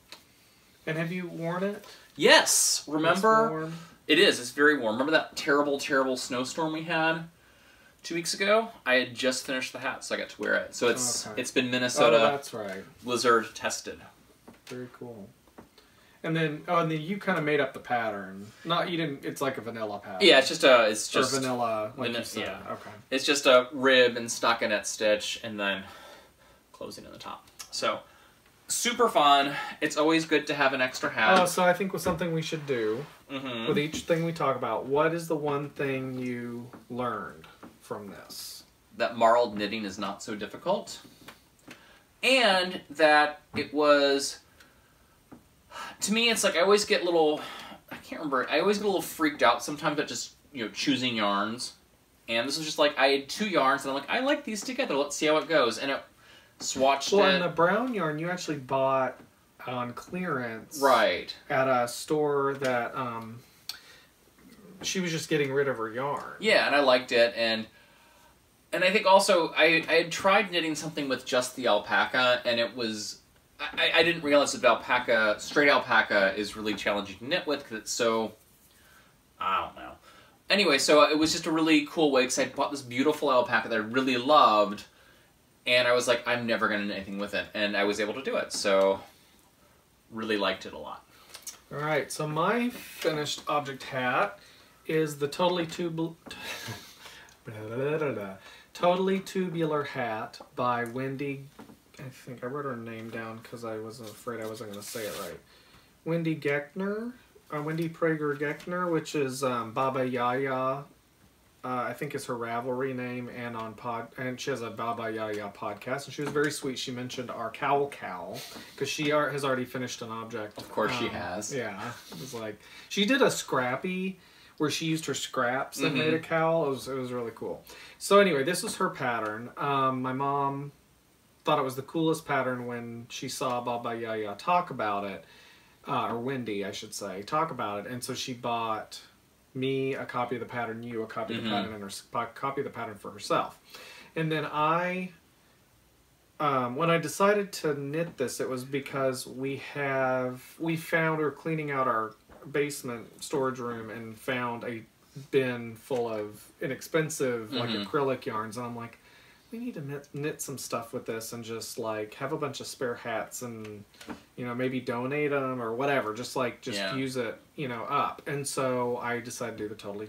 S1: And have you worn it?
S2: Yes! Remember?
S1: It's warm.
S2: It is. It's very warm. Remember that terrible, terrible snowstorm we had 2 weeks ago? I had just finished the hat, so I got to wear it. So it's been Minnesota
S1: that's right.
S2: blizzard tested.
S1: Very cool. And then you kind of made up the pattern. You didn't. It's like a vanilla pattern.
S2: Yeah, it's just
S1: or vanilla. Like you said.
S2: Yeah.
S1: Okay.
S2: It's just a rib and stockinette stitch, and then closing in the top. So super fun. It's always good to have an extra hat.
S1: Oh, so I think with something we should do, with each thing we talk about, what is the one thing you learned from this?
S2: That marled knitting is not so difficult. And that it was... To me, it's like I always get little... I can't remember. I always get a little freaked out sometimes at just, choosing yarns. And this was just like, I had 2 yarns, and I'm like, I like these together. Let's see how it goes. And it swatched it.
S1: Well, and the brown yarn you actually bought on clearance.
S2: Right.
S1: At a store that, she was just getting rid of her yarn.
S2: Yeah, and I liked it. And I think also, I had tried knitting something with just the alpaca, and it was... I didn't realize that straight alpaca is really challenging to knit with, because it's so... I don't know. Anyway, so it was just a really cool way, because I bought this beautiful alpaca that I really loved, and I was like, I'm never going to knit anything with it, and I was able to do it, so really liked it a lot.
S1: Alright, so my finished object hat is the Totally Tubular Hat by Wendy. I think I wrote her name down because I was afraid I wasn't going to say it right. Wendy Goeckner. Wendy Prager Goeckner, which is Baba Yaya, I think is her Ravelry name, and she has a Baba Yaya podcast, and she was very sweet. She mentioned our Cowl, because she has already finished an object.
S2: Of course she has.
S1: Yeah, it was like, she did a scrappy where she used her scraps and made a cowl. It was really cool. So anyway, this is her pattern. My mom thought it was the coolest pattern when she saw Baba Yaya talk about it. Or Wendy, I should say, talk about it. And so she bought me a copy of the pattern, you a copy of the pattern, and a copy of the pattern for herself. And then when I decided to knit this, it was because we were cleaning out our basement storage room and found a bin full of inexpensive, like acrylic yarns. And I'm like, we need to knit some stuff with this and just like have a bunch of spare hats and maybe donate them or whatever, just use it up. And so I decided to do the totally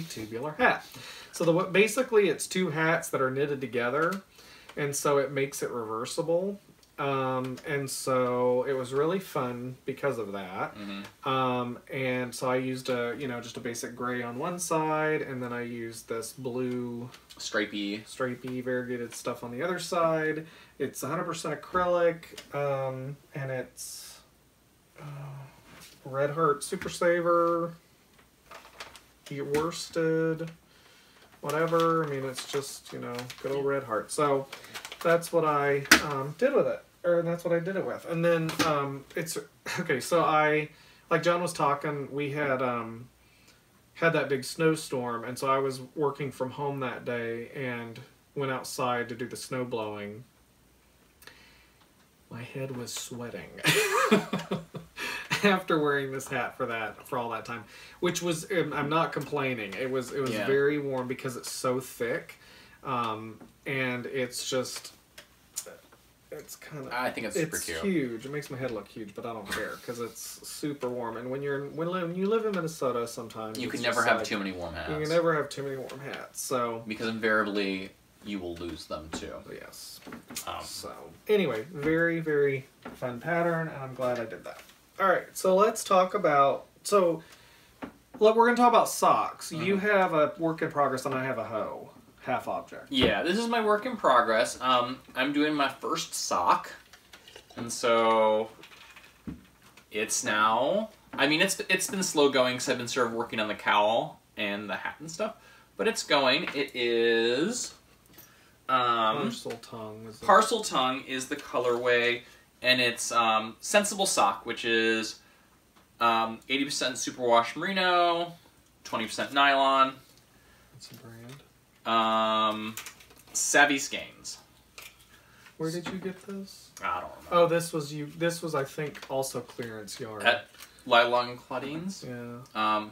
S1: tubular hat. So basically it's 2 hats that are knitted together, and so it makes it reversible. And so it was really fun because of that. And so I used just a basic gray on one side, and then I used this blue
S2: stripey
S1: variegated stuff on the other side. It's 100% acrylic, and it's Red Heart Super Saver, worsted, whatever. I mean, it's just, good old Red Heart. So that's what I did with it. Or that's what I did it with. And then it's okay, so like John was talking, we had that big snowstorm, and so I was working from home that day and went outside to do the snow blowing. My head was sweating after wearing this hat for all that time, which was, I'm not complaining. It was very warm because it's so thick, and it's just, it's kind of...
S2: I think it's super cute.
S1: It's huge. It makes my head look huge, but I don't care because it's super warm. And when you live in Minnesota, sometimes
S2: you can never have too many warm hats.
S1: You can never have too many warm hats. So
S2: because invariably you will lose them too.
S1: Yes. So anyway, very, very fun pattern, and I'm glad I did that. All right, so let's talk about... So look, we're going to talk about socks. You have a work in progress, and I have a hoe. Half object.
S2: Yeah, this is my work in progress. I'm doing my first sock, and so it's now... I mean, it's been slow going because I've been sort of working on the cowl and the hat and stuff, but it's going. It is...
S1: Parcel Tongue.
S2: Parcel Tongue is the colorway, and it's Sensible Sock, which is 80% superwash merino, 20% nylon.
S1: That's a brand.
S2: Savvy Skeins.
S1: Where did you get this?
S2: I don't know.
S1: Oh, this was I think also clearance yarn.
S2: At Lila and Claudine's.
S1: Yeah.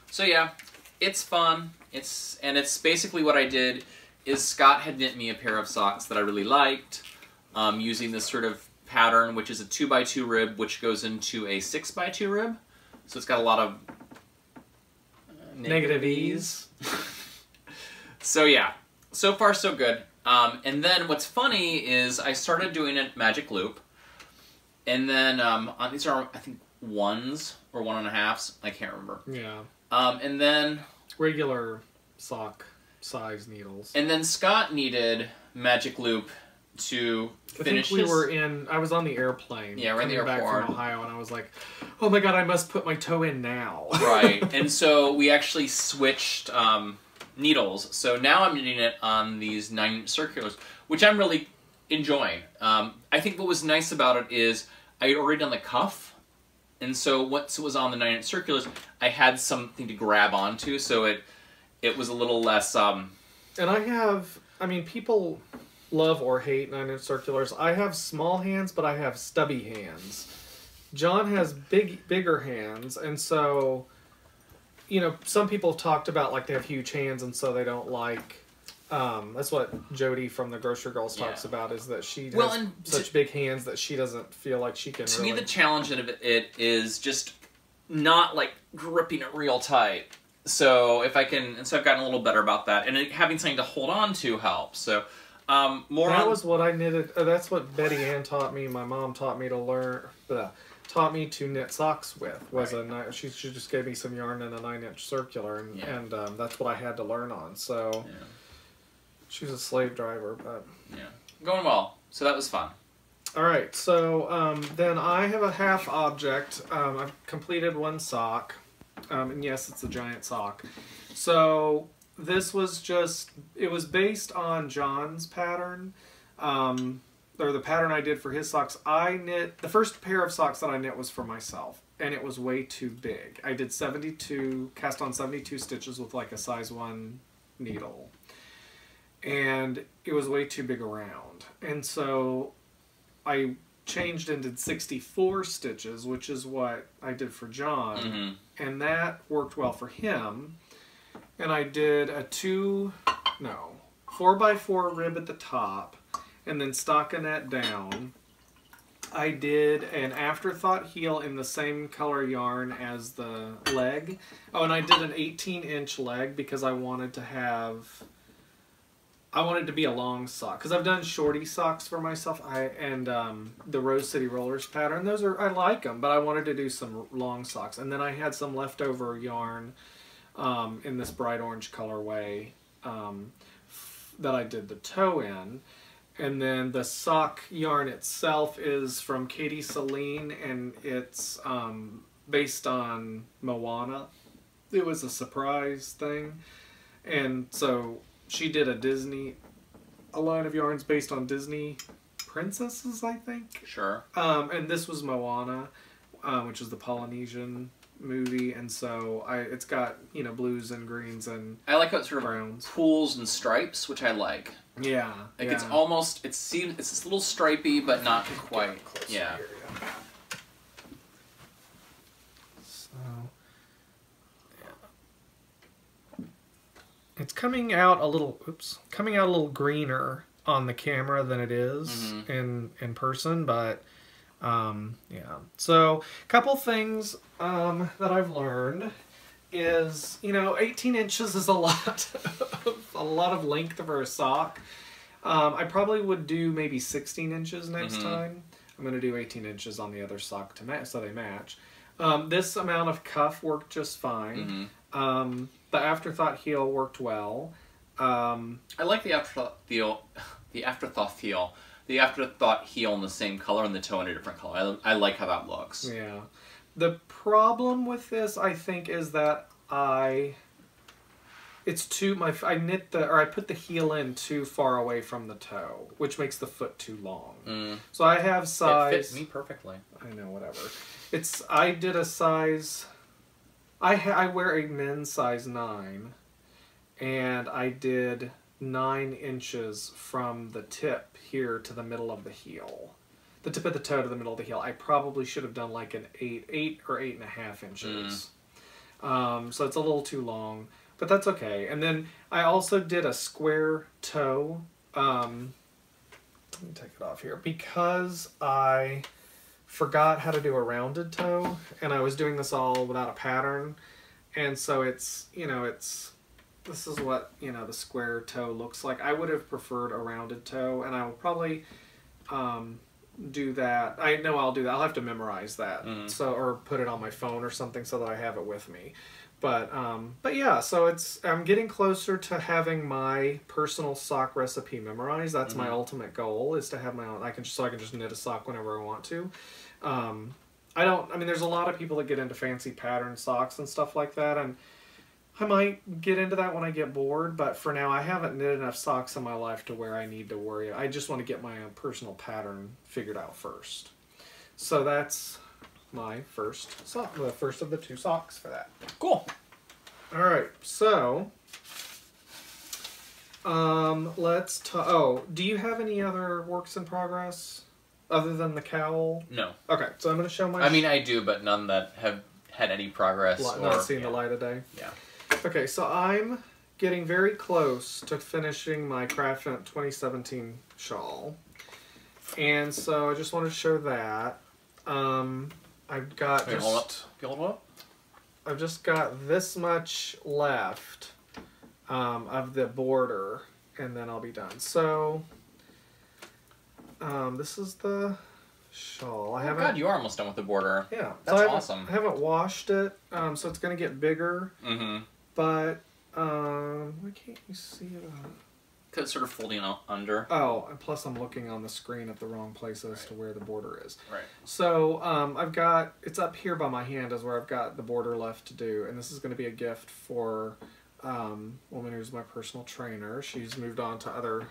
S2: So yeah, it's fun. It's basically what I did is Scott had knit me a pair of socks that I really liked, using this sort of pattern, which is a 2x2 rib, which goes into a 6x2 rib. So it's got a lot of
S1: negative ease.
S2: So yeah, so far so good. And then what's funny is I started doing a magic loop, and then these are, I think, 1s or 1.5s. I can't remember.
S1: Yeah.
S2: And then
S1: regular sock size needles.
S2: And then Scott needed magic loop to finish.
S1: I was on the airplane.
S2: Yeah, we're in the airport.
S1: Back from Ohio, and I was like, oh my god, I must put my toe in now.
S2: Right. And so we actually switched needles. So now I'm knitting it on these 9-inch circulars, which I'm really enjoying. I think what was nice about it is I had already done the cuff, and so once it was on the 9-inch circulars, I had something to grab onto, so it was a little less... And
S1: people love or hate 9-inch circulars. I have small hands, but I have stubby hands. John has bigger hands, and so, some people have talked about, like, they have huge hands, and so they don't like... that's what Jody from the Grocery Girls talks about, is that she has such big hands that she doesn't feel like she can
S2: To me, the challenge of it is just not, like, gripping it real tight. So I've gotten a little better about that, and having something to hold on to helps. So
S1: was what I knitted. That's what Betty Ann taught me. My mom taught me to taught me to knit socks with. She just gave me some yarn and a 9-inch circular, and that's what I had to learn on. So she was a slave driver, but
S2: going well. So that was fun.
S1: All right. So then I have a half object. I've completed one sock. And yes, it's a giant sock. So this was it was based on John's pattern, or the pattern I did for his socks. The first pair of socks that I knit was for myself, and it was way too big. I did cast on 72 stitches with like a size 1 needle, and it was way too big around. And so I changed and did 64 stitches, which is what I did for John, and that worked well for him. And I did a 4x4 rib at the top, and then stockinette down. I did an afterthought heel in the same color yarn as the leg. Oh, and I did an 18-inch leg because I wanted to be a long sock, because I've done shorty socks for myself. The Rose City Rollers pattern, I like them, but I wanted to do some long socks. And then I had some leftover yarn in this bright orange colorway that I did the toe in. And then the sock yarn itself is from Katie Celine, and it's based on Moana. It was a surprise thing, and so she did a line of yarns based on Disney princesses, I think.
S2: Sure.
S1: And this was Moana, which is the Polynesian movie, and so it's got blues and greens and
S2: I like how it sort of
S1: browns,
S2: pools and stripes, which I like.
S1: Yeah.
S2: It's almost it's a little stripy, but not quite. Yeah.
S1: Here, So. It's coming out a little greener on the camera than it is in person, but So a couple things that I've learned is 18 inches is a lot of length for a sock. I probably would do maybe 16 inches next time. I'm going to do 18 inches on the other sock to match, so they match. This amount of cuff worked just fine. The afterthought heel worked well.
S2: I like the afterthought heel. The afterthought heel in the same color and the toe in a different color. I like how that looks.
S1: Yeah. The problem with this, I think, is that I put the heel in too far away from the toe, which makes the foot too long. So I have size.
S2: It fits me perfectly.
S1: I know, whatever. I did a size. I wear a men's size 9, and I did 9 inches from the tip here to the middle of the heel. The tip of the toe to the middle of the heel. I probably should have done like an 8 or 8.5 inches. So it's a little too long, but that's okay. And then I also did a square toe. Let me take it off here, because I forgot how to do a rounded toe, and I was doing this all without a pattern, and so it's this is what, you know, the square toe looks like. I would have preferred a rounded toe, and I will probably do that. I know I'll do that. I'll have to memorize that, so, or put it on my phone or something so that I have it with me. But yeah, so I'm getting closer to having my personal sock recipe memorized. That's my ultimate goal, is to have my own. I can just knit a sock whenever I want to. I mean, there's a lot of people that get into fancy pattern socks and stuff like that, and I might get into that when I get bored, but for now I haven't knit enough socks in my life to where I need to worry. I just want to get my own personal pattern figured out first. So that's my first sock, the first of the 2 socks for that.
S3: Cool.
S1: Alright, so let's talk. Oh, do you have any other works in progress other than the cowl?
S3: No.
S1: Okay, so I'm going to show my...
S3: I mean, I do, but none that have had any progress.
S1: Not seen the light of day?
S3: Yeah.
S1: Okay, so I'm getting very close to finishing my Craftvent 2017 shawl. And so I just wanted to show that. I've got I've just got this much left of the border, and then I'll be done. So this is the shawl.
S3: Oh God, you are almost done with the border.
S1: Yeah,
S3: that's
S1: so
S3: awesome.
S1: I haven't washed it, so it's going to get bigger.
S3: Mm-hmm.
S1: But why can't you see it?
S3: Because it's sort of folding out under.
S1: Oh, and plus I'm looking on the screen at the wrong place as to where the border is.
S3: Right.
S1: So I've got, it's up here by my hand is where I've got the border left to do, and this is going to be a gift for a woman who's my personal trainer. She's moved on to other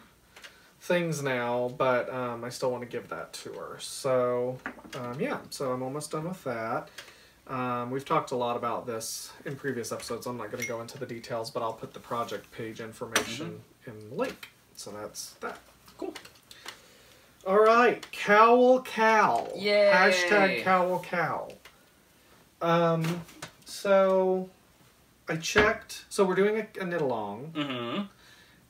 S1: things now, but I still want to give that to her. So yeah, so I'm almost done with that. We've talked a lot about this in previous episodes. I'm not going to go into the details, but I'll put the project page information in the link. So that's that.
S3: Cool.
S1: All right, Cowl.
S3: Yay!
S1: Hashtag Cowl. So I checked. So we're doing a knit along.
S3: Mm-hmm.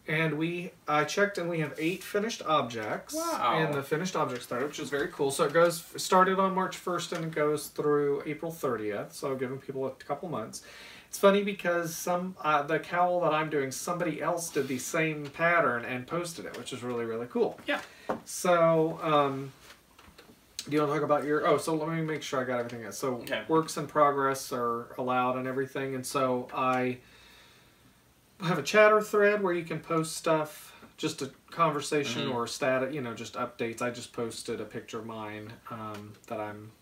S1: And I checked, and we have 8 finished objects.
S3: Wow.
S1: In the finished objects thread, which is very cool. So it started on March 1st and it goes through April 30th. So giving people a couple months. It's funny because the cowl that I'm doing, somebody else did the same pattern and posted it, which is really, really cool.
S3: Yeah.
S1: So, do you want to talk about your... Oh, so let me make sure I got everything. So
S3: okay.
S1: Works in progress are allowed and everything. And so I have a chatter thread where you can post stuff, just a conversation or status, just updates. I just posted a picture of mine that I'm,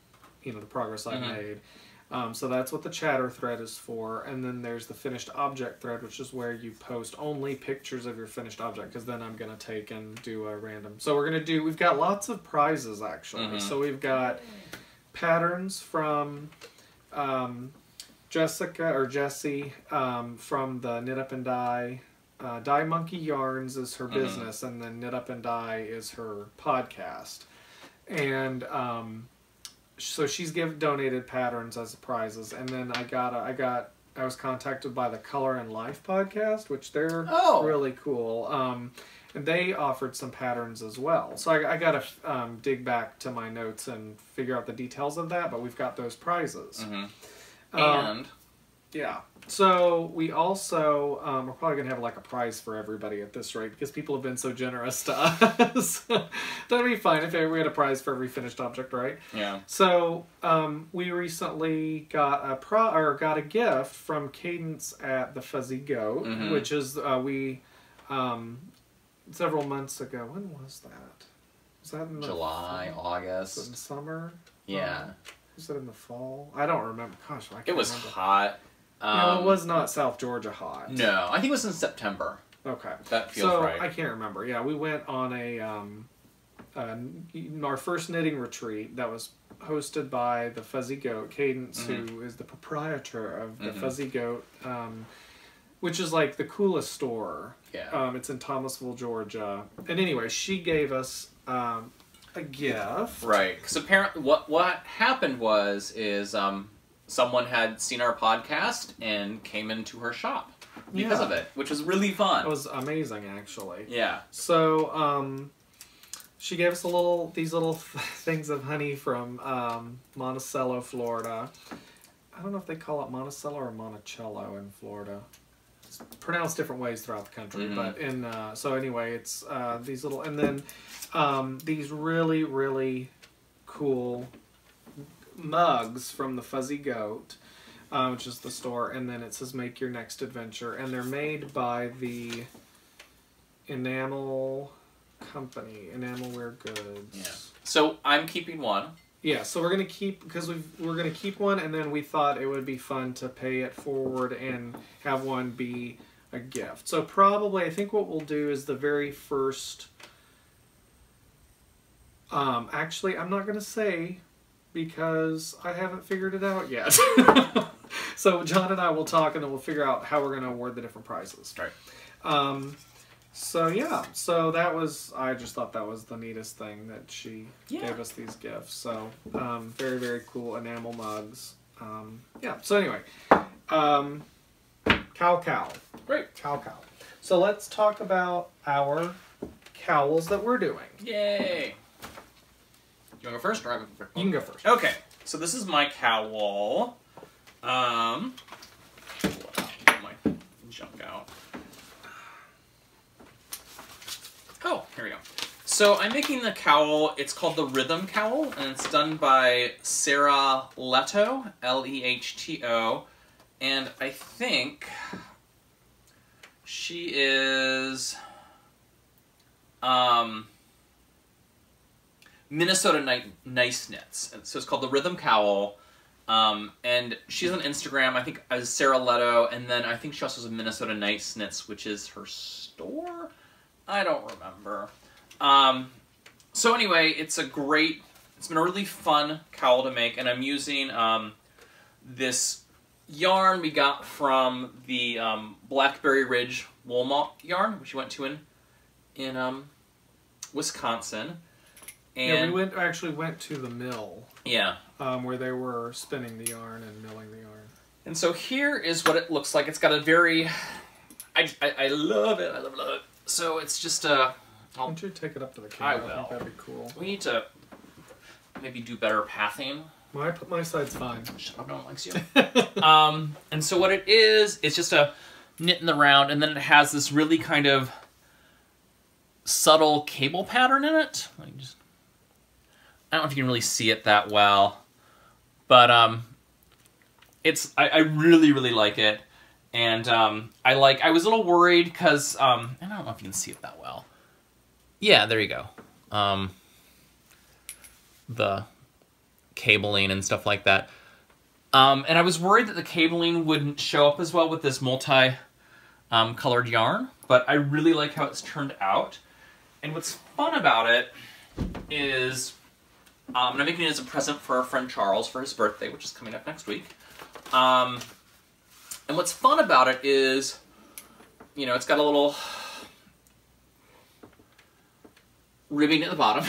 S1: the progress I've made. So that's what the chatter thread is for. And then there's the finished object thread, which is where you post only pictures of your finished object, because then I'm going to take and do a random. So we've got lots of prizes, actually. So we've got patterns from... Jessie from the Knit Up and Dye. Dye Monkey Yarns is her business, and then Knit Up and Dye is her podcast. And so she's donated patterns as prizes. And then I was contacted by the Color and Life podcast, which they're really cool. And they offered some patterns as well. So I got to dig back to my notes and figure out the details of that, but we've got those prizes.
S3: And
S1: yeah, so we also we're probably gonna have like a prize for everybody at this rate, because people have been so generous to us. That'd be fine if we had a prize for every finished object, right?
S3: Yeah.
S1: So we recently got a gift from Cadence at the Fuzzy Goat, which is several months ago. When was that? Was that in
S3: July, August?
S1: Was it in summer?
S3: Yeah.
S1: Was it in the fall? I don't remember. Gosh, I can't
S3: It was
S1: remember.
S3: hot.
S1: No, it was not South Georgia hot.
S3: No, I think it was in September.
S1: Okay.
S3: That feels right.
S1: I can't remember. Yeah, we went on our first knitting retreat that was hosted by the Fuzzy Goat, Cadence, who is the proprietor of the Fuzzy Goat, which is like the coolest store.
S3: Yeah.
S1: It's in Thomasville, Georgia. And anyway, she gave us a gift.
S3: Right. Because apparently what happened is someone had seen our podcast and came into her shop because of it, which was really fun.
S1: It was amazing, actually.
S3: Yeah.
S1: So, she gave us these little things of honey from Monticello, Florida. I don't know if they call it Monticello or Monticello in Florida. it's pronounced different ways throughout the country. But in so anyway, it's these little, and then these really, really cool mugs from the Fuzzy Goat, which is the store, and then it says "Make Your Next Adventure," and they're made by the Enamel Company, Enamelware Goods.
S2: Yeah. So I'm keeping one.
S1: Yeah, so we're gonna keep, because we're gonna keep one, and then we thought it would be fun to pay it forward and have one be a gift. So probably, I think what we'll do is the very first. Actually, I'm not gonna say, because I haven't figured it out yet. So John and I will talk, and then we'll figure out how we're going to award the different prizes.
S2: Right.
S1: So yeah, so that was, I just thought that was the neatest thing that she gave us these gifts. So very, very cool enamel mugs. Yeah, so anyway, Cowl.
S2: Great.
S1: Cowl. So let's talk about our cowls that we're doing.
S2: Yay. You want to go first, or I go first?
S1: You can go first.
S2: Okay, so this is my cowl. Get my junk out. Oh, here we go. So I'm making the cowl. It's called the Rhythm Cowl, and it's done by Sarah Lehto, Lehto, and I think she is Minnesota Nice Knits. And so it's called the Rhythm Cowl. And she's on Instagram, I think, as Sarah Lehto, and then I think she also has Minnesota Nice Knits, which is her store? I don't remember. So anyway, it's been a really fun cowl to make, and I'm using this yarn we got from the Blackberry Ridge wool yarn, which we went to in Wisconsin. And
S1: yeah, we actually went to the mill.
S2: Yeah.
S1: Where they were spinning the yarn and milling the yarn.
S2: And so here is what it looks like. It's got a very, I love it. I love it. So it's just a.
S1: Why don't you take it up to the camera?
S2: I will.
S1: I think that'd be cool.
S2: We need to maybe do better pathing.
S1: My side's fine.
S2: Shut up, no one likes you. And so what it is, it's just a knit in the round, and then it has this really kind of subtle cable pattern in it. I don't know if you can really see it that well, but I really, really like it. And I was a little worried because I don't know if you can see it that well. Yeah, there you go. The cabling and stuff like that. And I was worried that the cabling wouldn't show up as well with this multi-colored yarn, but I really like how it's turned out. And what's fun about it is I'm making it as a present for our friend Charles for his birthday, which is coming up next week. And what's fun about it is, you know, it's got a little ribbing at the bottom.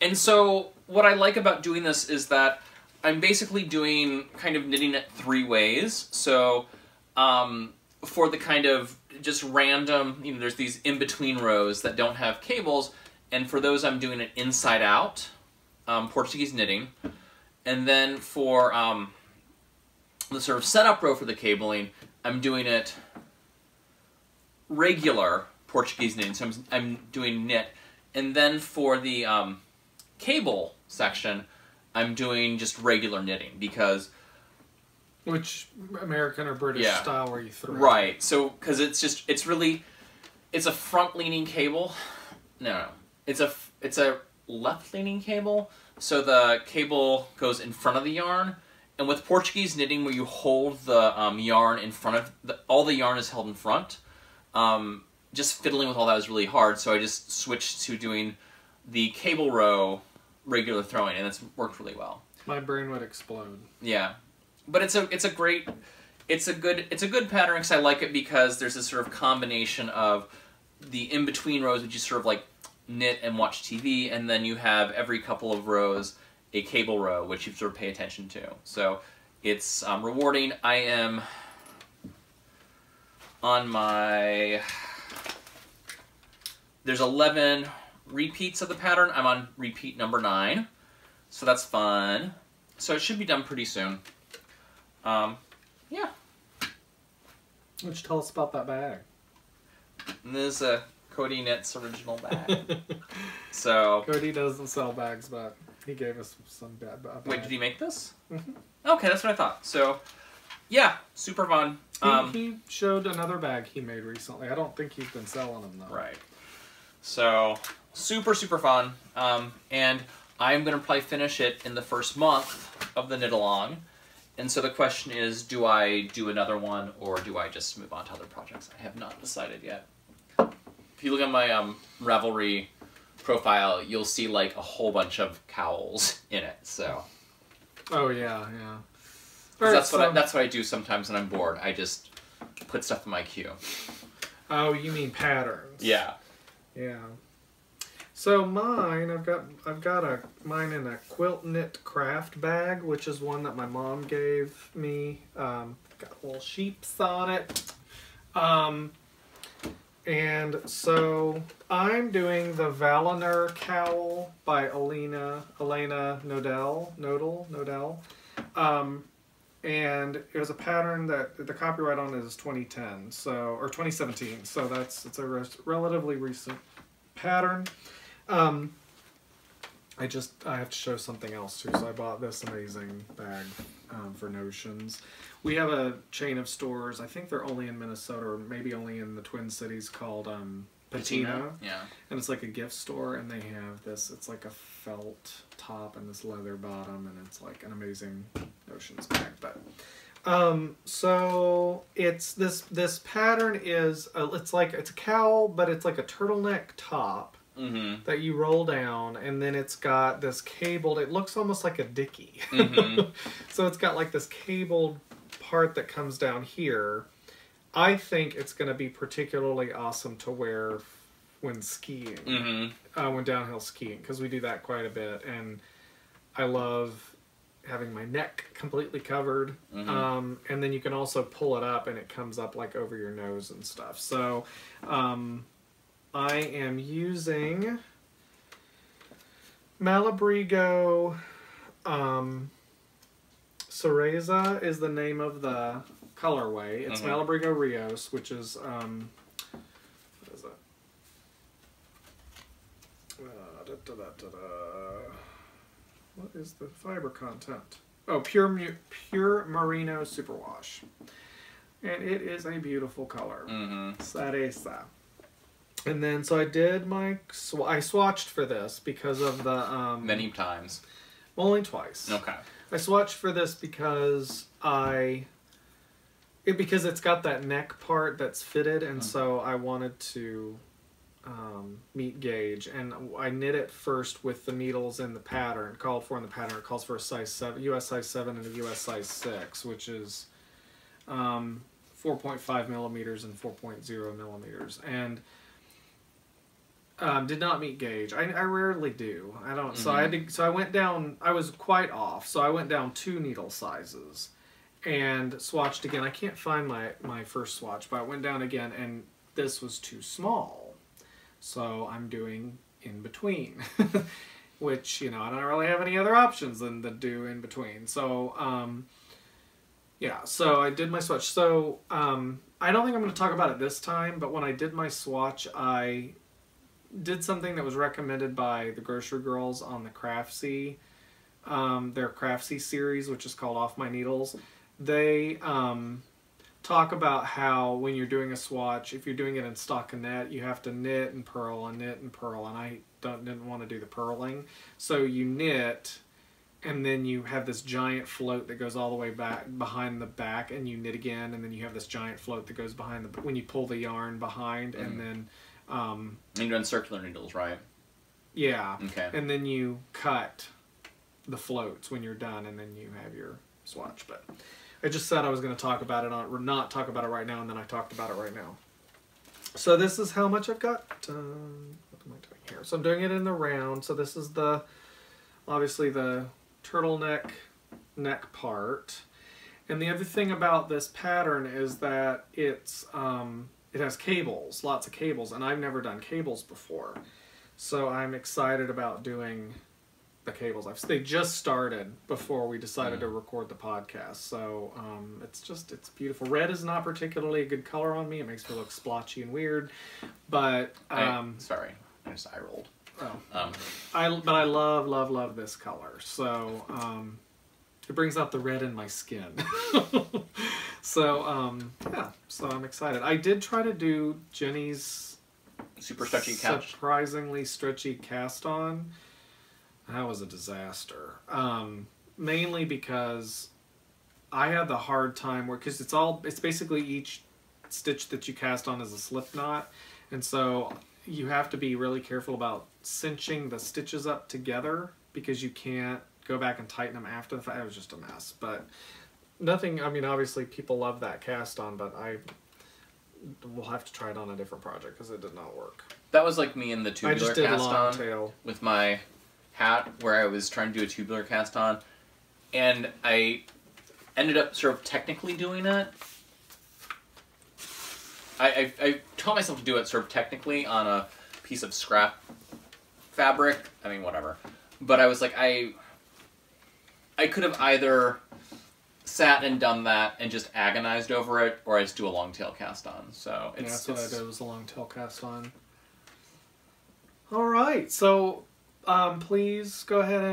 S2: And so what I like about doing this is that I'm basically doing kind of knitting it 3 ways. So for the kind of just random, you know, there's these in-between rows that don't have cables, and for those I'm doing it inside out, Portuguese knitting. And then for the sort of setup row for the cabling, I'm doing it regular Portuguese knitting, so I'm doing knit. And then for the cable section, I'm doing just regular knitting, because...
S1: Which American or British style where you thread.
S2: Right, so, because it's a front-leaning cable. No, it's a left-leaning cable, so the cable goes in front of the yarn. And with Portuguese knitting, where you hold the yarn in front of, all the yarn is held in front, just fiddling with all that is really hard, so I just switched to doing the cable row regular throwing, and it's worked really well.
S1: My brain would explode.
S2: Yeah. But it's a good pattern, because I like it because there's this sort of combination of the in-between rows, which you sort of like knit and watch TV, and then you have every couple of rows a cable row, which you sort of pay attention to. So it's rewarding. I am on there's 11 repeats of the pattern. I'm on repeat number 9, so that's fun. So it should be done pretty soon. Yeah.
S1: Why don't you tell us about that bag?
S2: And this is a Cody Knits original bag. So
S1: Cody doesn't sell bags, but he gave us some bad.
S2: Wait, did he make this?
S1: Mm-hmm.
S2: Okay, that's what I thought. So, yeah, super fun.
S1: He showed another bag he made recently. I don't think he's been selling them though.
S2: Right. So, super, super fun. And I'm going to probably finish it in the first month of the knit along. And so the question is, do I do another one or do I just move on to other projects? I have not decided yet. If you look at my Ravelry profile, you'll see like a whole bunch of cowls in it. So.
S1: Oh yeah, yeah.
S2: That's what I do sometimes when I'm bored. I just put stuff in my queue.
S1: Oh, you mean patterns?
S2: Yeah.
S1: Yeah. So mine, I've got mine in a quilt knit craft bag, which is one that my mom gave me. Got little sheeps on it. And so I'm doing the Valanar cowl by Elena Nodel. And it was a pattern that the copyright on it is 2010, or 2017. So it's a relatively recent pattern. I have to show something else too. So I bought this amazing bag for Notions. We have a chain of stores. I think they're only in Minnesota or maybe only in the Twin Cities called Patina.
S2: Yeah. And
S1: it's like a gift store, and they have this. It's like a felt top and this leather bottom, and it's like an amazing Notions bag. But so it's this pattern is it's a cowl, but it's like a turtleneck top.
S2: Mm-hmm.
S1: That you roll down, and then it's got this cabled, it looks almost like a dickie.
S2: Mm-hmm.
S1: So it's got like this cabled part that comes down here. I think it's going to be particularly awesome to wear when skiing, when downhill skiing, because we do that quite a bit, and I love having my neck completely covered. And then you can also pull it up, and it comes up like over your nose and stuff. So I am using Malabrigo Cereza is the name of the colorway. It's Malabrigo Rios, which is what is it? What is the fiber content? Oh, pure merino superwash, and it is a beautiful color. Cereza. And then, so I did I swatched for this because of the...
S2: Many times.
S1: Only twice.
S2: Okay.
S1: I swatched for this because because it's got that neck part that's fitted, and so I wanted to meet gauge. And I knit it first with the needles in the pattern, called for in the pattern. It calls for a size 7, US size 7 and a US size 6, which is 4.5 millimeters and 4.0 millimeters. And... did not meet gauge. I rarely do. I don't. So I went down. I was quite off. So I went down 2 needle sizes, and swatched again. I can't find my first swatch, but I went down again, and this was too small. So I'm doing in between, which I don't really have any other options than to do in between. So yeah. So I did my swatch. So I don't think I'm going to talk about it this time. But when I did my swatch, I did something that was recommended by the Grocery Girls on the Craftsy, their Craftsy series, which is called Off My Needles. They talk about how when you're doing a swatch, if you're doing it in stockinette, you have to knit and purl and knit and purl, and I didn't want to do the purling. So you knit, and then you have this giant float that goes all the way back behind the back, and you knit again, and then you have this giant float that goes behind when you pull the yarn behind, and then
S2: you're doing circular needles, right?
S1: Yeah.
S2: Okay.
S1: And then you cut the floats when you're done, and then you have your swatch. But I just said I was going to talk about it not talk about it right now, and then I talked about it right now. So this is how much I've got. What am I doing here? So I'm doing it in the round. So this is obviously the turtleneck neck part. And the other thing about this pattern is that it has cables, lots of cables, and I've never done cables before. So I'm excited about doing the cables. They just started before we decided to record the podcast, so it's beautiful. Red is not particularly a good color on me. It makes me look splotchy and weird, but
S2: sorry, I just eye rolled.
S1: Oh. But I love this color, so it brings out the red in my skin. So yeah, so I'm excited. I did try to do Jenny's
S2: super stretchy cast,
S1: surprisingly stretchy cast on. That was a disaster. Mainly because I had the hard time because it's basically each stitch that you cast on is a slip knot, and so you have to be really careful about cinching the stitches up together because you can't go back and tighten them after the fact. It was just a mess, but nothing. I mean, obviously people love that cast on, but we'll have to try it on a different project because it did not work.
S2: That was like me in the tubular cast on
S1: tail
S2: with my hat, where I was trying to do a tubular cast on, and I ended up sort of technically doing it. I taught myself to do it sort of technically on a piece of scrap fabric. I mean, whatever. But I was like, I could have either sat and done that and just agonized over it, or I just do a long tail cast on. So
S1: that's what I did, was a long tail cast on. All right, so please go ahead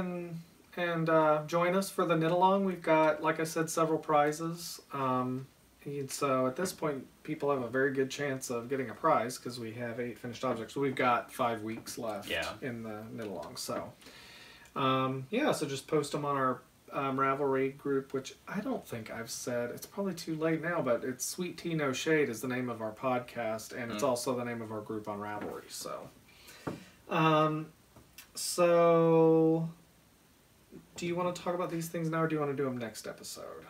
S1: and join us for the knit along. We've got, like I said, several prizes. And so at this point, people have a very good chance of getting a prize because we have 8 finished objects. So we've got 5 weeks left in the knit along. So yeah, so just post them on our Ravelry group, which I don't think I've said. It's probably too late now, but it's SweetTeaNoShade is the name of our podcast, and it's also the name of our group on Ravelry. So, do you want to talk about these things now, or do you want to do them next episode?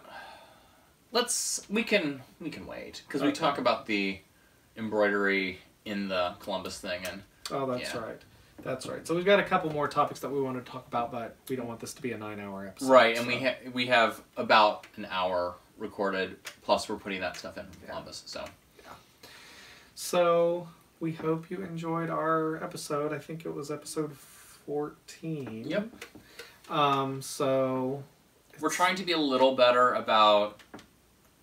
S2: We can wait because we talk about the embroidery in the Columbus thing, and
S1: that's right. That's right. So we've got a couple more topics that we want to talk about, but we don't want this to be a 9-hour episode.
S2: Right, and we have about an hour recorded, plus we're putting that stuff in from Columbus. So
S1: So we hope you enjoyed our episode. I think it was episode 14.
S2: Yep.
S1: So
S2: we're trying to be a little better about.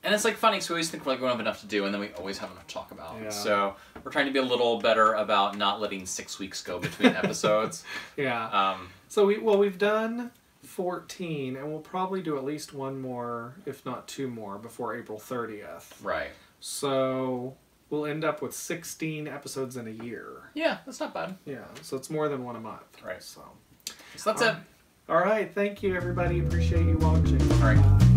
S2: And it's like funny, because we always think we don't have enough to do, and then we always have enough to talk about.
S1: Yeah.
S2: So we're trying to be a little better about not letting 6 weeks go between episodes.
S1: Yeah. So we've done 14, and we'll probably do at least one more, if not 2 more, before April 30th.
S2: Right.
S1: So we'll end up with 16 episodes in a year.
S2: Yeah, that's not bad.
S1: Yeah. So it's more than one a month.
S2: Right.
S1: So
S2: that's it.
S1: All right. Thank you, everybody. Appreciate you watching.
S2: All right.